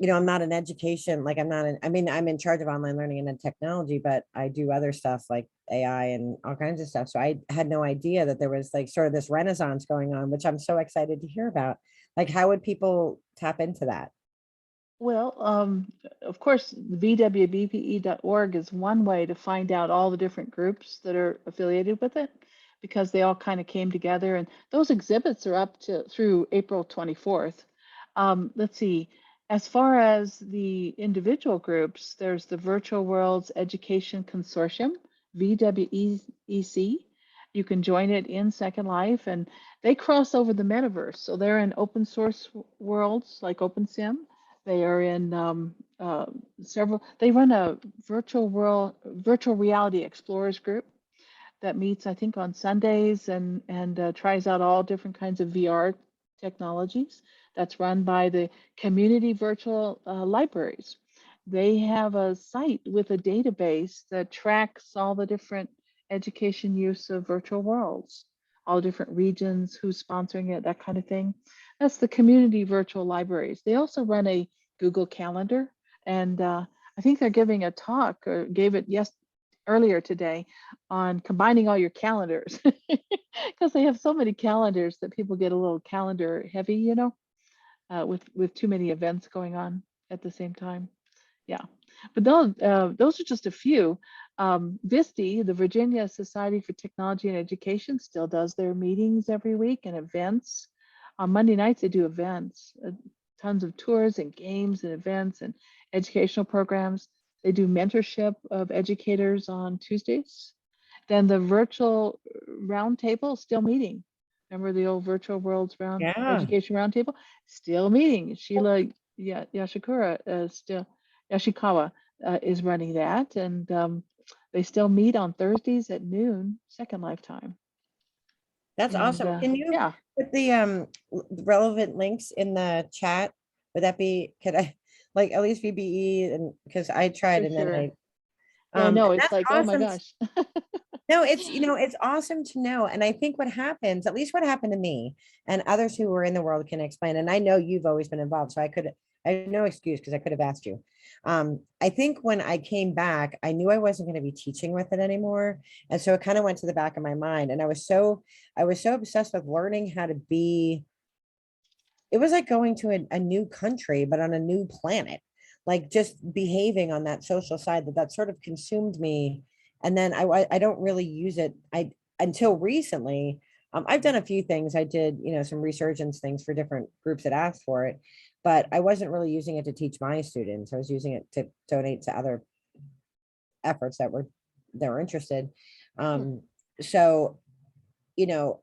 S1: I'm not in education. Like I'm in charge of online learning and technology, but I do other stuff like AI and all kinds of stuff. So I had no idea that there was like sort of this renaissance going on, which I'm so excited to hear about. Like, how would people tap into that?
S4: Well, of course, vwbpe.org is one way to find out all the different groups that are affiliated with it, because they all kind of came together, and those exhibits are up to through April 24th. Let's see, as far as the individual groups, there's the Virtual Worlds Education Consortium, VWEC. You can join it in Second Life, and they cross over the metaverse. So they're in open source worlds like OpenSim. They are in several. They run a virtual reality explorers group that meets, I think, on Sundays and tries out all different kinds of VR technologies. That's run by the community virtual libraries. They have a site with a database that tracks all the different education use of virtual worlds, all different regions, who's sponsoring it, that kind of thing. That's the community virtual libraries. They also run a Google Calendar, and I think they're giving a talk, or gave it earlier today, on combining all your calendars, because they have so many calendars that people get a little calendar heavy, with too many events going on at the same time. Yeah, but those are just a few. VISTE, the Virginia Society for Technology and Education, still does their meetings every week and events. On Monday nights, they do events, tons of tours and games and events and educational programs. They do mentorship of educators on Tuesdays. Then the virtual roundtable still meeting. Remember the old Virtual Worlds Education Roundtable? Still meeting. Sheila Yashikawa is running that, and they still meet on Thursdays at noon, Second Lifetime.
S1: That's awesome. Can you put the relevant links in the chat? Would that be, could I, like, at least VBE, and because I tried and then
S4: I know, it's
S1: that's
S4: like,
S1: awesome.
S4: oh my gosh.
S1: No, it's awesome to know. And I think what happens, at least what happened to me and others who were in the world can explain. And I know you've always been involved, so I have no excuse because I could have asked you. I think when I came back, I knew I wasn't going to be teaching with it anymore. And so it kind of went to the back of my mind. And I was so obsessed with learning how to be, it was like going to a new country, but on a new planet, like just behaving on that social side that sort of consumed me. And then I don't really use it until recently. I've done a few things. I did, some resurgence things for different groups that asked for it. but I wasn't really using it to teach my students. I was using it to donate to other efforts that were interested. So, you know,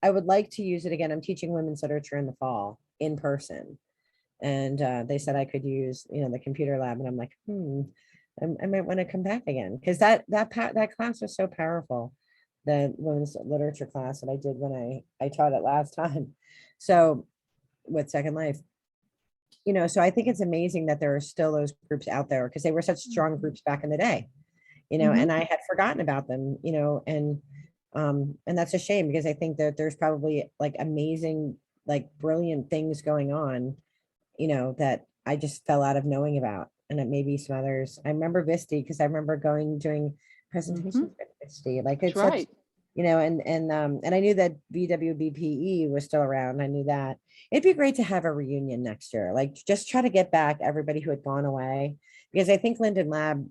S1: I would like to use it again. I'm teaching women's literature in the fall in person. And they said I could use, the computer lab. And I'm like, I might want to come back again. Because that class was so powerful. The women's literature class that I did when I taught it last time. So with Second Life. So I think it's amazing that there are still those groups out there because they were such strong groups back in the day, and I had forgotten about them, and that's a shame because I think that there's probably like amazing, like brilliant things going on, that I just fell out of knowing about. And it may be some others. I remember Visti because I remember doing presentations at Visti. Like it's
S4: That's right.
S1: such, and I knew that VWBPE was still around. I knew that. It'd be great to have a reunion next year. Like just try to get back everybody who had gone away. Because I think Linden Lab,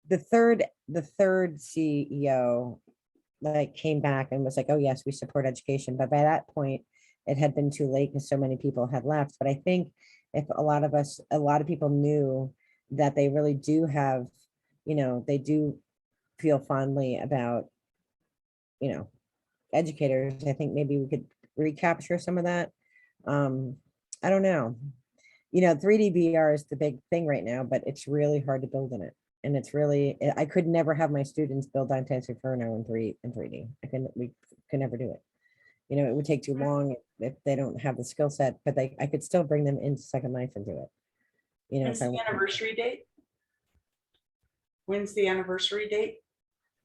S1: the third CEO like came back and was like, oh yes, we support education. But by that point, it had been too late because so many people had left. But I think if a lot of people knew that they really do have, they do feel fondly about, educators, I think maybe we could recapture some of that. I don't know. 3D VR is the big thing right now, but it's really hard to build in it. And it's really, I could never have my students build Dante's Inferno in 3D. We could never do it. It would take too long if they don't have the skill set, but I could still bring them into Second Life and do it.
S5: When's the anniversary date? When's the anniversary date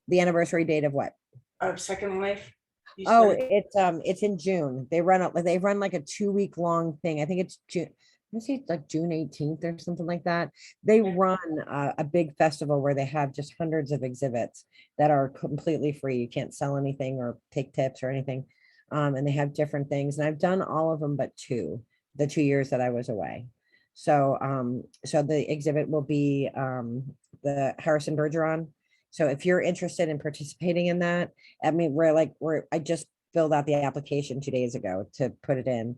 S1: The anniversary date of what?
S5: of Second Life? You
S1: Oh,
S5: said-
S1: it's in June. They run like a 2-week long thing. I think it's June. Let's see, it's like June 18th or something like that. They run a big festival where they have just hundreds of exhibits that are completely free. You can't sell anything or take tips or anything. And they have different things. And I've done all of them but the 2 years that I was away. So so the exhibit will be the Harrison Bergeron. So if you're interested in participating in that, I mean, I just filled out the application 2 days ago to put it in.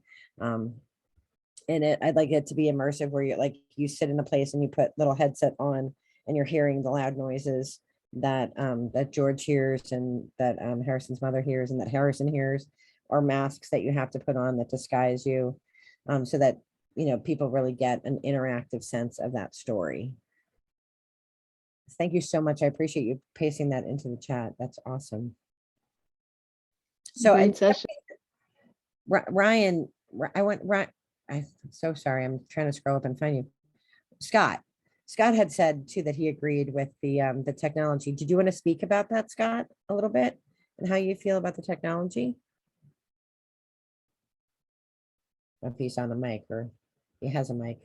S1: And I'd like it to be immersive where you sit in a place and you put little headset on and you're hearing the loud noises that that George hears and that Harrison's mother hears and that Harrison hears, or masks that you have to put on that disguise you, so that people really get an interactive sense of that story. Thank you so much. I appreciate you pasting that into the chat. That's awesome. So
S4: Great session.
S1: Ryan, I'm so sorry. I'm trying to scroll up and find you. Scott had said too that he agreed with the technology. Did you want to speak about that, Scott, a little bit, and how you feel about the technology? If he's on the mic or he has a mic.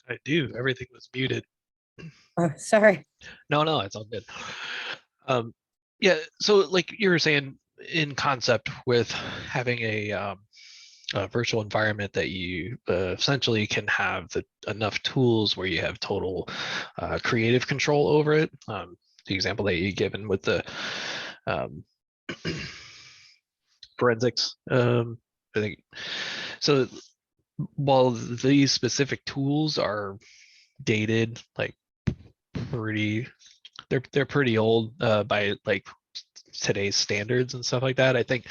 S6: I do. Everything was muted.
S1: Oh, sorry.
S6: No, it's all good. Yeah. So, like you were saying, in concept, with having a virtual environment that you essentially can have enough tools where you have total creative control over it. The example that you given with the forensics, I think. So while these specific tools are dated, like they're pretty old by like today's standards and stuff like that. I think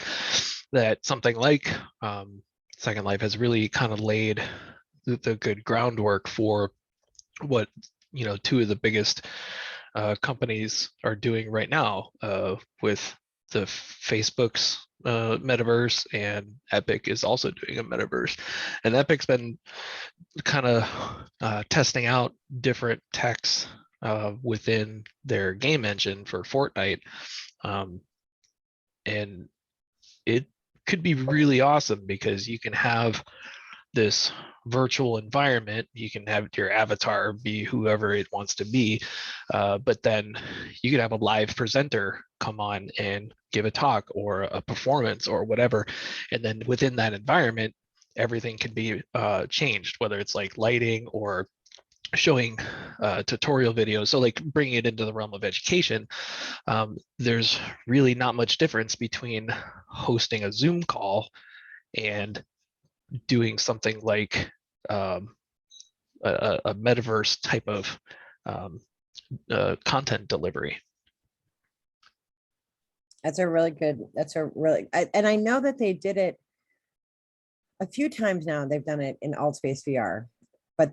S6: that something like Second Life has really kind of laid the good groundwork for what two of the biggest companies are doing right now with the Facebook's metaverse, and Epic is also doing a metaverse. And Epic's been kind of testing out different techs within their game engine for Fortnite, and it could be really awesome because you can have this virtual environment. You can have your avatar be whoever it wants to be, but then you could have a live presenter come on and give a talk or a performance or whatever, and then within that environment everything can be changed, whether it's like lighting or showing tutorial videos. So like bringing it into the realm of education, there's really not much difference between hosting a Zoom call and doing something like a metaverse type of content delivery.
S1: That's a really good, and I know that they did it a few times now. They've done it in Altspace VR, but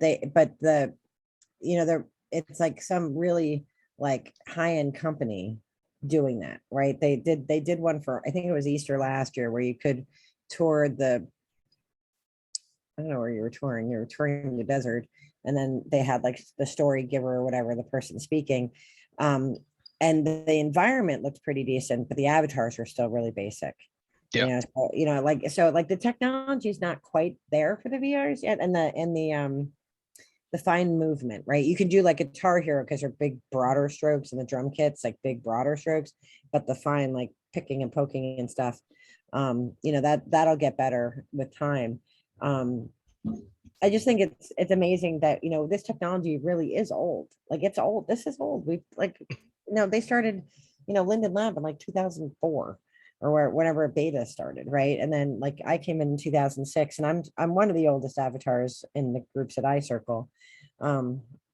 S1: it's like some really like high-end company doing that, right? They did one for, I think it was Easter last year, where you could tour I don't know where you were touring the desert, and then they had like the story giver or whatever, the person speaking. And the environment looked pretty decent, but the avatars were still really basic.
S6: Yeah.
S1: Like the technology is not quite there for the VRs yet, and the fine movement, right? You can do like Guitar Hero because they're big, broader strokes, and the drum kits like big, broader strokes, but the fine like picking and poking and stuff, that'll get better with time. I just think it's amazing that this technology really is old. Like it's old. This is old. They started Linden Lab in like 2004 or whenever beta started, right? And then like I came in 2006, and I'm one of the oldest avatars in the groups that I circle,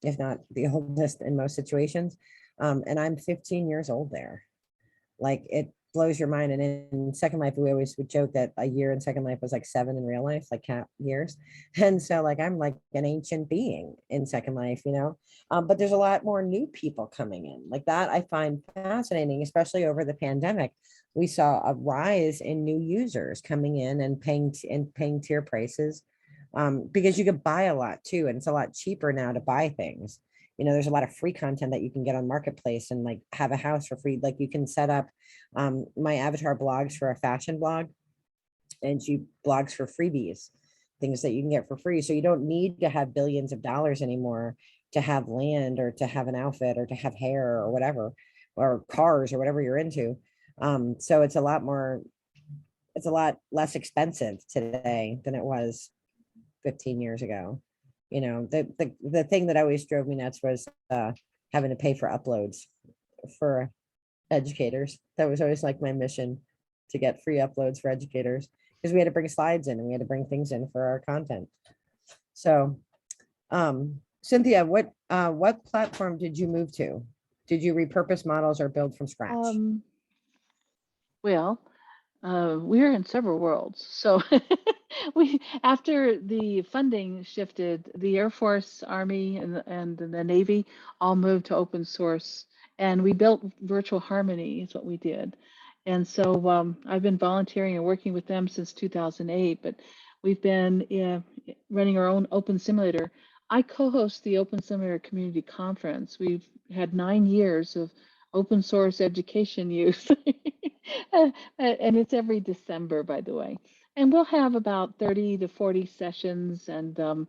S1: if not the oldest in most situations. And I'm 15 years old there. Like it blows your mind. And in Second Life, we always would joke that a year in Second Life was like 7 in real life, like cat years. And so like I'm like an ancient being in Second Life, but there's a lot more new people coming in. Like that I find fascinating, especially over the pandemic. We saw a rise in new users coming in and paying tier prices, because you could buy a lot too, and it's a lot cheaper now to buy things. There's a lot of free content that you can get on Marketplace and like have a house for free. Like you can set up, my avatar blogs for a fashion blog, and she blogs for freebies, things that you can get for free. So you don't need to have billions of dollars anymore to have land or to have an outfit or to have hair or whatever, or cars or whatever you're into. So it's a lot less expensive today than it was 15 years ago. The thing that always drove me nuts was having to pay for uploads for educators. That was always like my mission, to get free uploads for educators, because we had to bring slides in and we had to bring things in for our content. So Cynthia, what platform did you move to? Did you repurpose models or build from scratch?
S4: Well, we're in several worlds. So after the funding shifted, the Air Force, Army, and the Navy all moved to open source, and we built Virtual Harmony is what we did. And so I've been volunteering and working with them since 2008, but we've been running our own open simulator. I co-host the Open Simulator Community Conference. We've had 9 years of open source education use. And it's every December, by the way. And we'll have about 30 to 40 sessions and,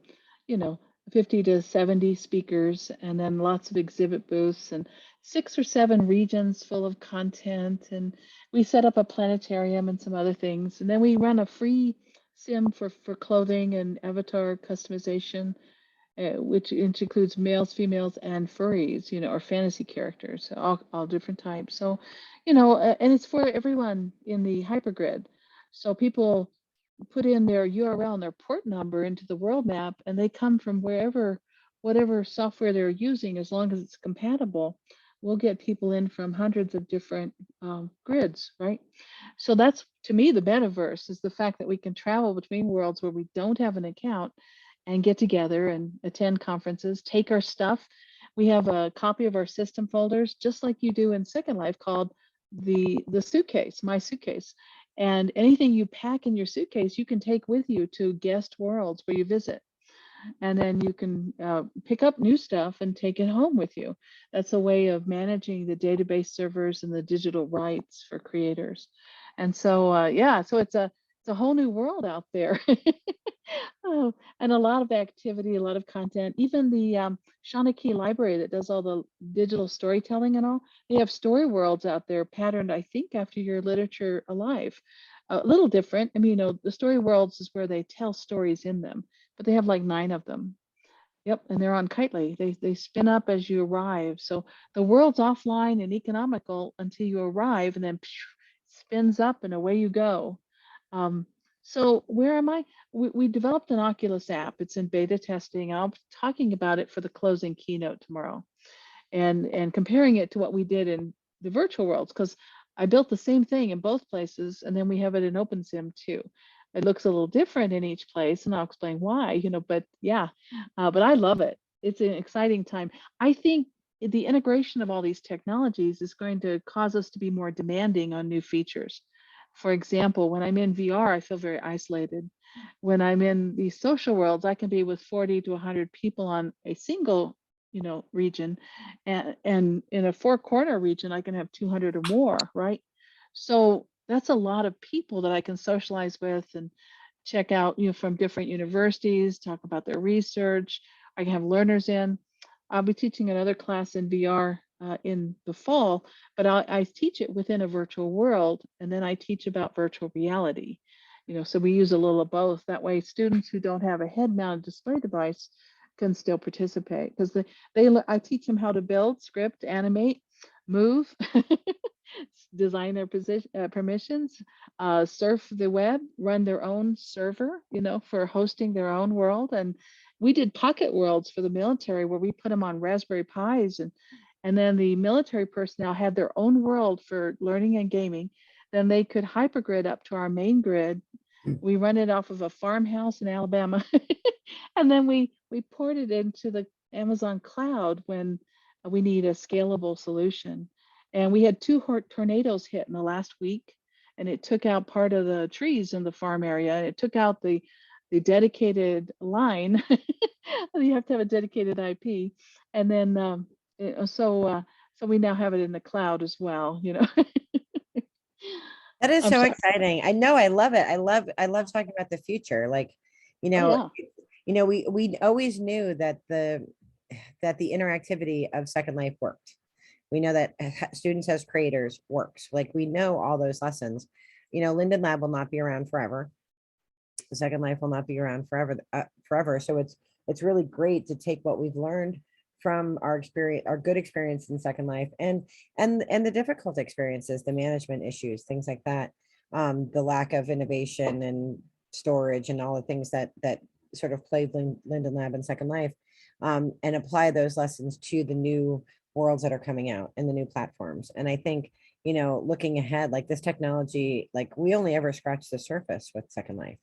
S4: 50 to 70 speakers, and then lots of exhibit booths and 6 or 7 regions full of content. And we set up a planetarium and some other things. And then we run a free sim for clothing and avatar customization, which includes males, females, and furries, or fantasy characters, all different types. So, and it's for everyone in the hypergrid. So people put in their URL and their port number into the world map, and they come from whatever software they're using, as long as it's compatible. We'll get people in from hundreds of different grids, right? So that's, to me, the metaverse is the fact that we can travel between worlds where we don't have an account and get together and attend conferences, take our stuff. We have a copy of our system folders, just like you do in Second Life, called the suitcase, my suitcase. And anything you pack in your suitcase, you can take with you to guest worlds where you visit. And then you can pick up new stuff and take it home with you. That's a way of managing the database servers and the digital rights for creators. And so, so it's a whole new world out there. Oh, and a lot of activity, a lot of content. Even the Shawnee Library that does all the digital storytelling and all, they have story worlds out there patterned, I think, after your Literature Alive. A little different. I mean, the story worlds is where they tell stories in them, but they have like 9 of them. Yep, and they're on Kitely. They spin up as you arrive. So the world's offline and economical until you arrive, and then spins up and away you go. So where am I? We developed an Oculus app. It's in beta testing. I'll be talking about it for the closing keynote tomorrow, and comparing it to what we did in the virtual worlds, because I built the same thing in both places, and then we have it in OpenSim too. It looks a little different in each place, and I'll explain why. But yeah, but I love it. It's an exciting time. I think the integration of all these technologies is going to cause us to be more demanding on new features. For example, when I'm in VR, I feel very isolated. When I'm in these social worlds, I can be with 40 to 100 people on a single, region, and in a four-corner region, I can have 200 or more, right? So that's a lot of people that I can socialize with and check out, from different universities, talk about their research. I can have learners in. I'll be teaching another class in VR in the fall, but I teach it within a virtual world, and then I teach about virtual reality. So we use a little of both. That way, students who don't have a head-mounted display device can still participate, because I teach them how to build, script, animate, move, design their permissions, surf the web, run their own server, for hosting their own world. And we did pocket worlds for the military where we put them on Raspberry Pis, and then the military personnel had their own world for learning and gaming. Then they could hypergrid up to our main grid. We run it off of a farmhouse in Alabama, and then we port it into the Amazon cloud when we need a scalable solution. And we had two tornadoes hit in the last week, and it took out part of the trees in the farm area. And it took out the dedicated line. You have to have a dedicated IP, and then so we now have it in the cloud as well.
S1: That is
S4: I'm
S1: so
S4: sorry.
S1: exciting. I know. I love it. I love talking about the future. Like, you know,
S4: Oh, yeah.
S1: we always knew that the interactivity of Second Life worked. We know that students as creators works. Like, we know all those lessons. Linden Lab will not be around forever. The Second Life will not be around forever. So it's really great to take what we've learned from our experience, our good experience in Second Life, and the difficult experiences, the management issues, things like that, the lack of innovation and storage and all the things that sort of plagued Linden Lab and Second Life, and apply those lessons to the new worlds that are coming out and the new platforms. And I think, looking ahead, like this technology, like we only ever scratched the surface with Second Life,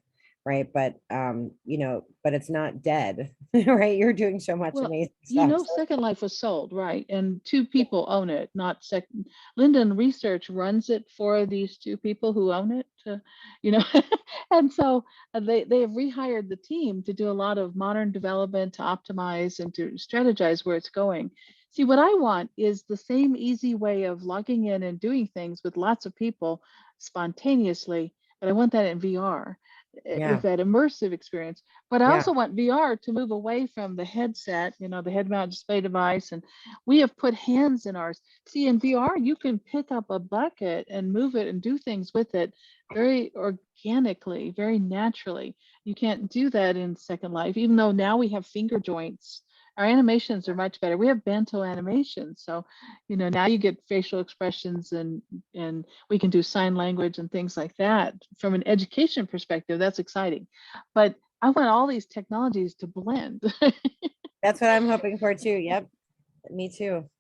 S1: right? But but it's not dead, right? You're doing so much
S4: Well,
S1: amazing stuff. So
S4: Second Life was sold, right? And two people own it, not second. Linden Research runs it for these two people who own it, you know, and so they have rehired the team to do a lot of modern development to optimize and to strategize where it's going. See, what I want is the same easy way of logging in and doing things with lots of people spontaneously, but I want that in VR with
S1: yeah,
S4: that immersive experience. But I
S1: yeah,
S4: also want VR to move away from the headset, the head mounted display device. And we have put hands in ours. See, in VR, you can pick up a bucket and move it and do things with it very organically, very naturally. You can't do that in Second Life, even though now we have finger joints. Our animations are much better. We have bento animations. So, now you get facial expressions, and we can do sign language and things like that. From an education perspective, that's exciting. But I want all these technologies to blend.
S1: that's what I'm hoping for too. Yep, me too.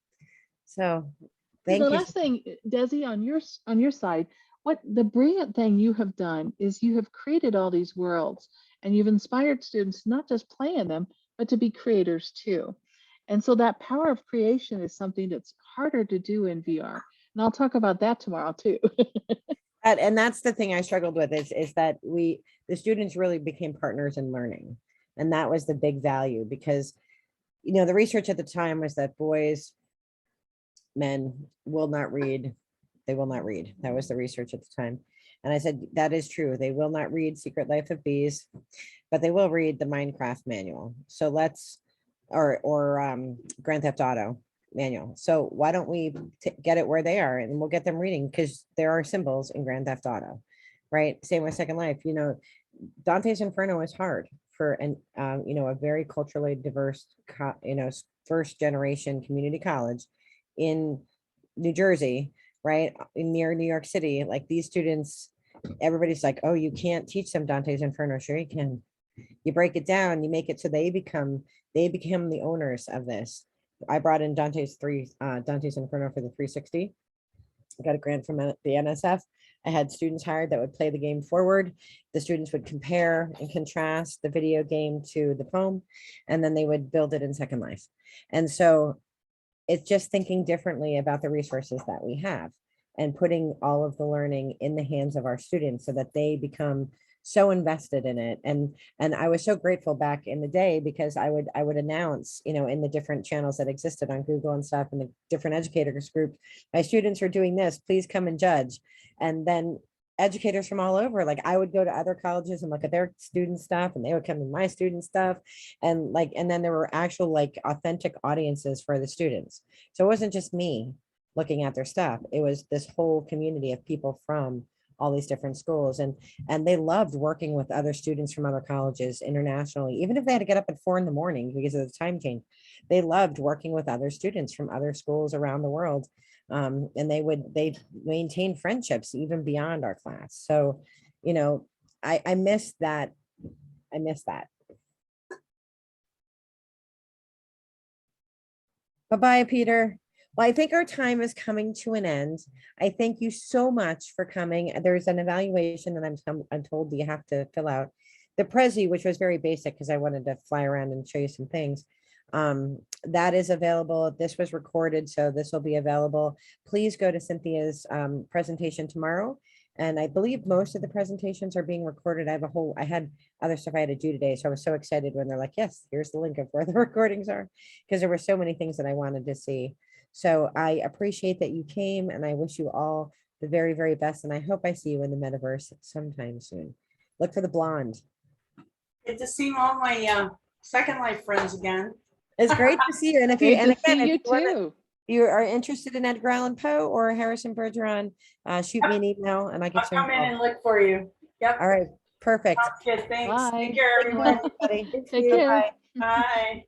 S1: So
S4: The
S1: thank you.
S4: last thing, Desi, on your side, what the brilliant thing you have done is you have created all these worlds, and you've inspired students to not just play in them, but to be creators too. And so that power of creation is something that's harder to do in VR. And I'll talk about that tomorrow too.
S1: And that's the thing I struggled with is that the students really became partners in learning. And that was the big value, because, the research at the time was that boys, men will not read. They will not read. That was the research at the time. And I said, that is true. They will not read Secret Life of Bees, but they will read the Minecraft manual. So or Grand Theft Auto manual. So why don't we get it where they are, and we'll get them reading, because there are symbols in Grand Theft Auto, right? Same with Second Life. Dante's Inferno is hard for a very culturally diverse, first generation community college in New Jersey, right? Near New York City. Like, these students, everybody's like, oh, you can't teach them Dante's Inferno. Sure you can. You break it down, you make it so they become the owners of this. I brought in Dante's Inferno for the 360. I got a grant from the NSF. I had students hired that would play the game forward. The students would compare and contrast the video game to the poem, and then they would build it in Second Life. And so it's just thinking differently about the resources that we have and putting all of the learning in the hands of our students so that they become so invested in it. And I was so grateful back in the day because I would announce, you know, in the different channels that existed on Google and stuff, and the different educators group, my students are doing this, please come and judge. And then educators from all over, like I would go to other colleges and look at their student stuff, and they would come to my student stuff. And then there were actual like authentic audiences for the students. So it wasn't just me looking at their stuff. It was this whole community of people from all these different schools, and they loved working with other students from other colleges internationally, even if they had to get up at 4 a.m. because of the time change. They loved working with other students from other schools around the world. And they maintain friendships even beyond our class. So, you know, I miss that. I miss that. Bye-bye, Peter. Well, I think our time is coming to an end. I thank you so much for coming. There's an evaluation that I'm told that you have to fill out. The Prezi, which was very basic because I wanted to fly around and show you some things. That is available. This was recorded, so this will be available. Please go to Cynthia's presentation tomorrow. And I believe most of the presentations are being recorded. I had other stuff I had to do today. So I was so excited when they're like, yes, here's the link of where the recordings are, because there were so many things that I wanted to see. So I appreciate that you came, and I wish you all the very, very best. And I hope I see you in the metaverse sometime soon. Look for the blonde.
S5: Good to see all my Second Life friends again.
S1: It's great to see you. And if you,
S4: Great
S1: and
S4: to see
S1: again,
S4: you
S1: if you wanna-
S4: too.
S1: you are interested in Edgar Allan Poe or Harrison Bergeron, shoot me an email and I can
S5: I'll
S1: show you.
S5: come in and look for you. Yep.
S1: All right, perfect.
S5: Sounds good. Thanks.
S4: Bye.
S5: Take care, everyone.
S1: Everybody.
S4: Take care.
S5: Bye.